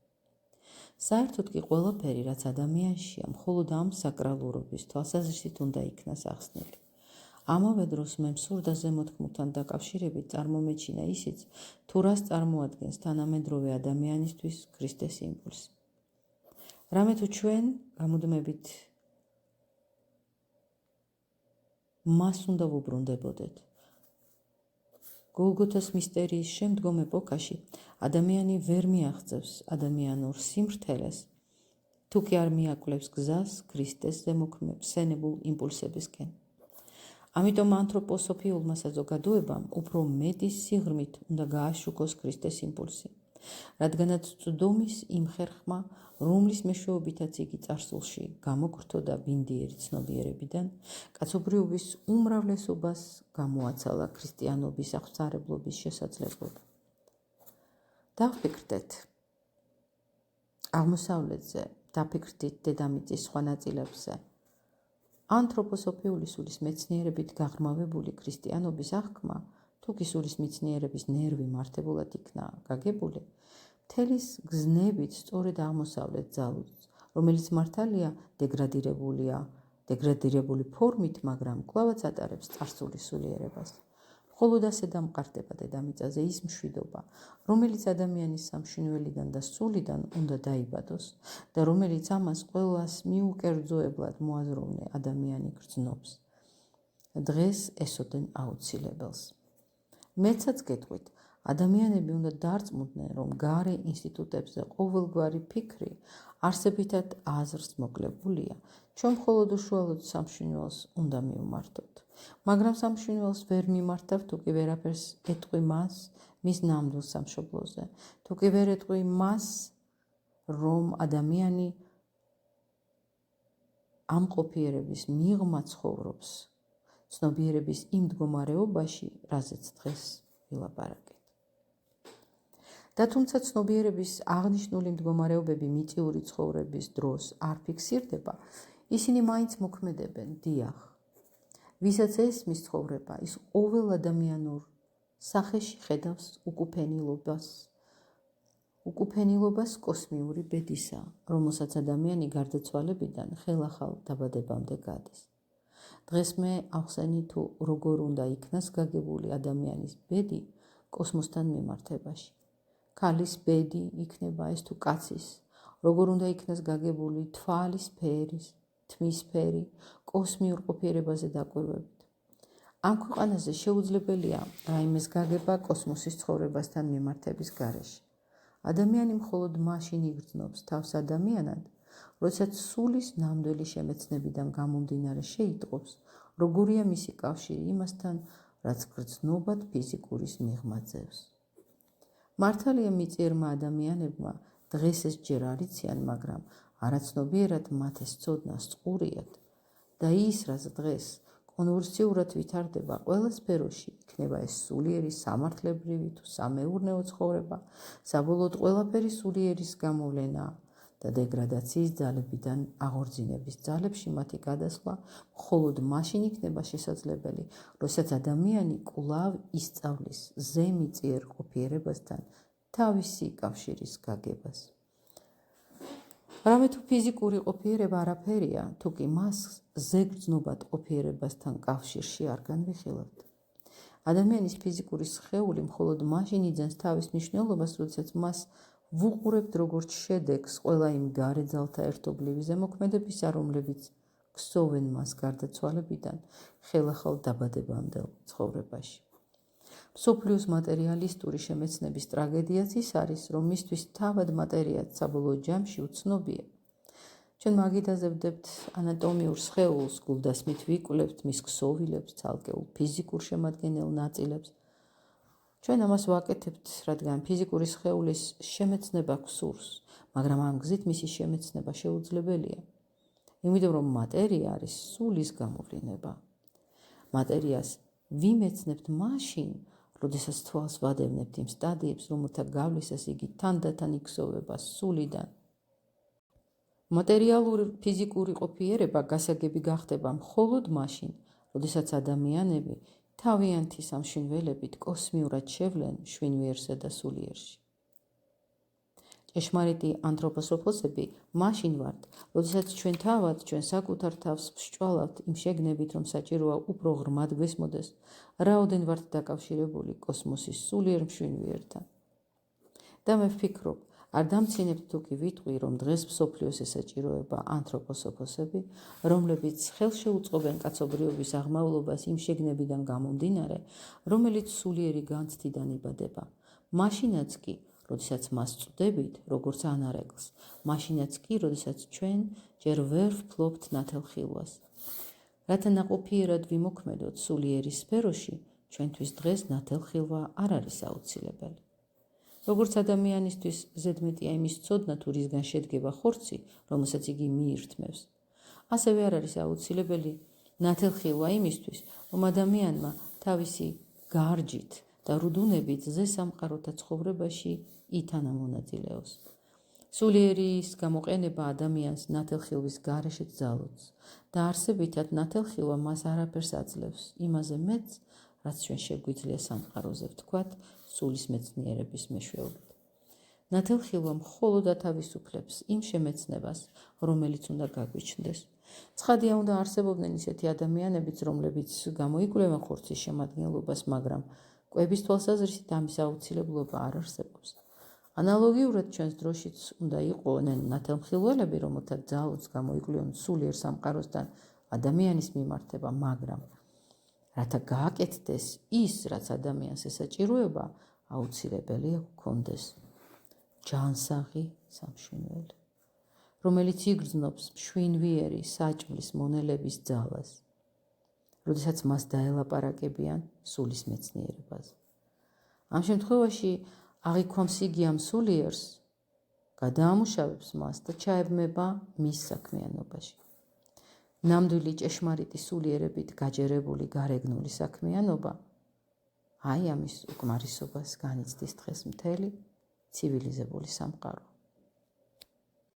საერთოდ კი ყველაფერი, რაც ადამიანშია, მხოლოდ ამ საკრალურობის თვალსაზრისით უნდა იქნას ახსნილი. ამავე დროს მე მსურდა ზემოთქმულთან დაკავშირებით წარმომეჩინა ისიც, თუ რას წარმოადგენს თანამედროვე ადამიანისთვის ქრისტეს იმპულსი. რამე თუ ჩვენ გამუდმებით მას უნდა ვუბრუნდებოდეთ. გოლგოთას მისტერიის შემდგომ ეპოქაში ადამიანი ვერ მიაღწევს ადამიანურ სიმრთელეს, თუ კი არ მიაკვლევს გზას ქრისტეს ზემოქმსენებულ იმპულსებისკენ. ამიტომ ანთროპოსოფიულმა საზოგადოებამ უფრო მეტი სიღრმით უნდა გააშუქოს ქრისტეს იმპულსი, რადგანაც წვდომის იმ ხერხმა, რომლის მეშვეობითაც იგი წარსულში გამოგრთოდა ბინდიერი ცნობიერებიდან, კაცობრიობის უმრავლესობას გამოაცალა ქრისტიანობის აღსარებლობის შესაძლებლობა. დავფიქრდეთ აღმოსავლეთზე, დაფიქრდით დედამიწის სხვა ნაწილებზე. ანთროპოსოფიული სულის მეცნიერებით გაღრმავებული ქრისტიანობის აღქმა, თუ კი სულის მეცნიერების ნერვი მართებულად იქნა გაგებული, მთელის გზნებით სწორედ აღმოსავლეთ ძალუძს, რომელიც მართალია დეგრადირებული ფორმით, მაგრამ კვლავაც ატარებს წარსული სულიერებას. მხოლოდ ასე დამყარდება დედამიწაზე ის მშვიდობა, რომელიც ადამიანის სამშვენივრიდან და სულიდან უნდა დაიბადოს და რომელიც ამას ყველას მიუკერძოებლად მოაზროვნე ადამიანი გრძნობს. დღეს ესოდენ აუცილებელს. მეცაც გეტყვით, ადამიანები უნდა დარწმუნდნენ, რომ გარე ინსტიტუტებზე ყოველგვარი ფიქრი არსებითად აზრს მოკლებულია, ჩვენ მხოლოდ უშუალოდ სამშვენივრს უნდა მივმართოთ. მაგრამ სამშვენივრს ვერ მიმართავ, თუ კი ვერაფერს ეტყვი მას მის ნამდვილ სამშობლოზე, თუ კი ვერ ეტყვი მას, რომ ადამიანი ამ ყოფიერების მიღმა ცხოვრობს ცნობიერების იმ მდგომარეობაში, რაზეც დღეს ვილაპარაკეთ. და თუმცა ცნობიერების აღნიშნული მდგომარეობები მიწიური ცხოვრების დროს არ ფიქსირდება, ისინი მაინც მოქმედებენ, დიახ. ვისაც ესმის ცხოვრება, ის ყოველ ადამიანურ სახეში ხედავს უკუფენილობას კოსმიური ბედისა, რომელსაც ადამიანი გარდაცვალებიდან ხელახალ დაბადებამდე გადის. დღეს მე ახსენი თუ როგორ უნდა იქნას გაგებული ადამიანის ბედი კოსმოსთან მიმართებაში. ქალის ბედი იქნება ეს თუ კაცის, როგორ უნდა იქნას გაგებული თვალის ფერის, თმის ფერი, კოსმიურ ყოფიერებაზე დაკვირვებით. ამ ქვეყანაზე შეუძლებელია რაიმეს გაგება კოსმოსის ცხოვრებასთან მიმართების გარეშე. ადამიანი მხოლოდ მაშინ იგრძნობს თავს ადამიანად, როდესაც სულის ნამდვილი შემეცნებიდან გამომდინარე შეიტყობს, როგორია მისი კავშირი იმასთან, რაც გრძნობად ფიზიკურის მიღმა ძევს. მართალია მიწიერმა ადამიანებმა დღეს ეს ჯერ არ იციან, მაგრამ არაცნობიერად მათ ეს ცოდნა სწურიათ და ის, რაც დღეს კონვულსიურად ვითარდება ყველა სფეროში, იქნება ეს სულიერი სამართლებრივი თუ სამეურნეო ცხოვრება, საბოლოოდ ყველაფერი სულიერის გამოვლენაა და დეგრადაციის ძალებიდან აღორძინების ძალებში მათი გადასვლა მხოლოდ მაშინ იქნება შესაძლებელი, როდესაც ადამიანი კვლავ ისწავლის ზემიწიერ ყოფიერებასთან თავისი კავშირის გაგებას. რამე თუ ფიზიკური ყოფიერება არაფერია, თუ კი მას ზეგრძნობად ყოფიერებასთან კავშირში არ განვიხილავთ. ადამიანის ფიზიკური სხეული მხოლოდ მაშინ იძენს თავის მნიშვნელობას, როდესაც მას ვუყურებთ როგორც შედეგს ყველა იმ გარე ძალთა ერთობლივი ზემოქმედებისა, რომლებიც ქსოვენ მას გარდაცვალებიდან ხელახალ დაბადებამდელ ცხოვრებაში. მსოფლიოს მატერიალისტური შემეცნების ტრაგედიაც ის არის, რომ მისთვის თავად მატერიაც საბოლოო ჯამში უცნობია. ჩვენ მაგიდაზებდებთ ანატომიურ სხეულს, გულდასმით ვიკვლევთ მის ქსოვილებს, ცალკეულ ფიზიკურ შემადგენელ ნაწილებს. ჩვენ ამას ვაკეთებთ, რადგან ფიზიკური სხეულის შემეცნება გვსურს, მაგრამ ამ გზით მისი შემეცნება შეუძლებელია. იმიტომ რომ მატერია არის სულის გამოვლინება. მატერიას ვიმეცნებთ მაშინ, როდესაც თვალს ვადევნებთ იმ სტადიებს, რომელთა გავლისას იგი თანდათან იქსოვება სულიდან. მატერიალური ფიზიკური ყოფიერება გასაგები გახდება მხოლოდ მაშინ, როდესაც ადამიანები თავიანთი სამშვენველებით კოსმიურად შევლენ შვინვიერსა და სულიერში. ჭეშმარიტი ანთროპოსოფოსები მაშინ ვართ, როდესაც ჩვენ თავად ჩვენ საკუთარ თავს ვსჭვალავთ იმ შეგნებით, რომ საჭიროა უფრო ღრმად გვესმოდეს, რაოდენ ვართ დაკავშირებული კოსმოსის სულიერ მშვენიერთან. და მე ვფიქრობ, არ დამცინებთ თუ კი ვიტყვი, რომ დღეს მსოფლიოს ესაჭიროება ანთროპოსოფოსები, რომლებიც ხელშეუწყობენ კაცობრიობის აღმავლობას იმ შეგნებიდან გამომდინარე, რომელიც სულიერი განცდიდან იბადება. მაშინაც კი, როდესაც მას წვდებით, როგორც ანარეკლს, მაშინაც კი, როდესაც ჩვენ ჯერ ვერ ვფლობთ ნათელხილვას. რათა ნაყოფიერად ვიმოქმედოთ სულიერის სფეროში, ჩვენთვის დღეს ნათელხილვა არ არის აუცილებელი. როგორც ადამიანისთვის ზედმეტია იმის ცოდნა, თუ რისგან შედგება ხორცი, რომელსაც იგი მიირთმევს, ასევე არ არის აუცილებელი ნათელხილვა იმისთვის, რომ ადამიანმა თავისი გარჯით და რუდუნებით ზესამყაროთა ცხოვრებაში ითანამონაწილეოს. სულიერის გამოყენება ადამიანს ნათელხილვის გარეშეც ძალუძს და არსებითად ნათელხილვა მას არაფერს აძლევს, იმაზე მეც, რაც ჩვენ შეგვიძლია სამყაროზე ვთქვათ, სულის მეცნიერების მეშვეობით. ნათელხილვა მხოლოდ ათავისუფლებს იმ შემეცნებას, რომელიც უნდა გაგვიჩნდეს. ცხადია, უნდა არსებობდნენ ისეთი ადამიანებიც, რომლებიც გამოიკვლევენ ხორცის შემადგენლობას, მაგრამ კვების თვალსაზრისით ამის აუცილებლობა არ არსებობს. ანალოგიურად ჩვენს დროშიც უნდა იყვნენ ნათელმხილველები, რომელთა ძალუძს გამოიკვლევენ სულიერ სამყაროსთან ადამიანის მიმართება, მაგრამ რათა გააკეთდეს ის, რაც ადამიანს ესაჭიროება, აუცილებელია გქონდეს ჯანსაღი სამშვენველი, რომელიც იგრძნობს მშვინვიერი საჭმლის მონელების ძალას, როდესაც მას დაელაპარაკებიან სულის მეცნიერებაზე. ამ შემთხვევაში აღიქვამს იგი ამ სულიერს, გადაამუშავებს მას და ჩაებმება მის საქმიანობაში. ნამდვილი ჭეშმარიტი სულიერებით გაჯერებული გარეგნული საქმიანობა აი ამის უკმარისობას განიცდის დღეს მთელი ცივილიზებული სამყარო.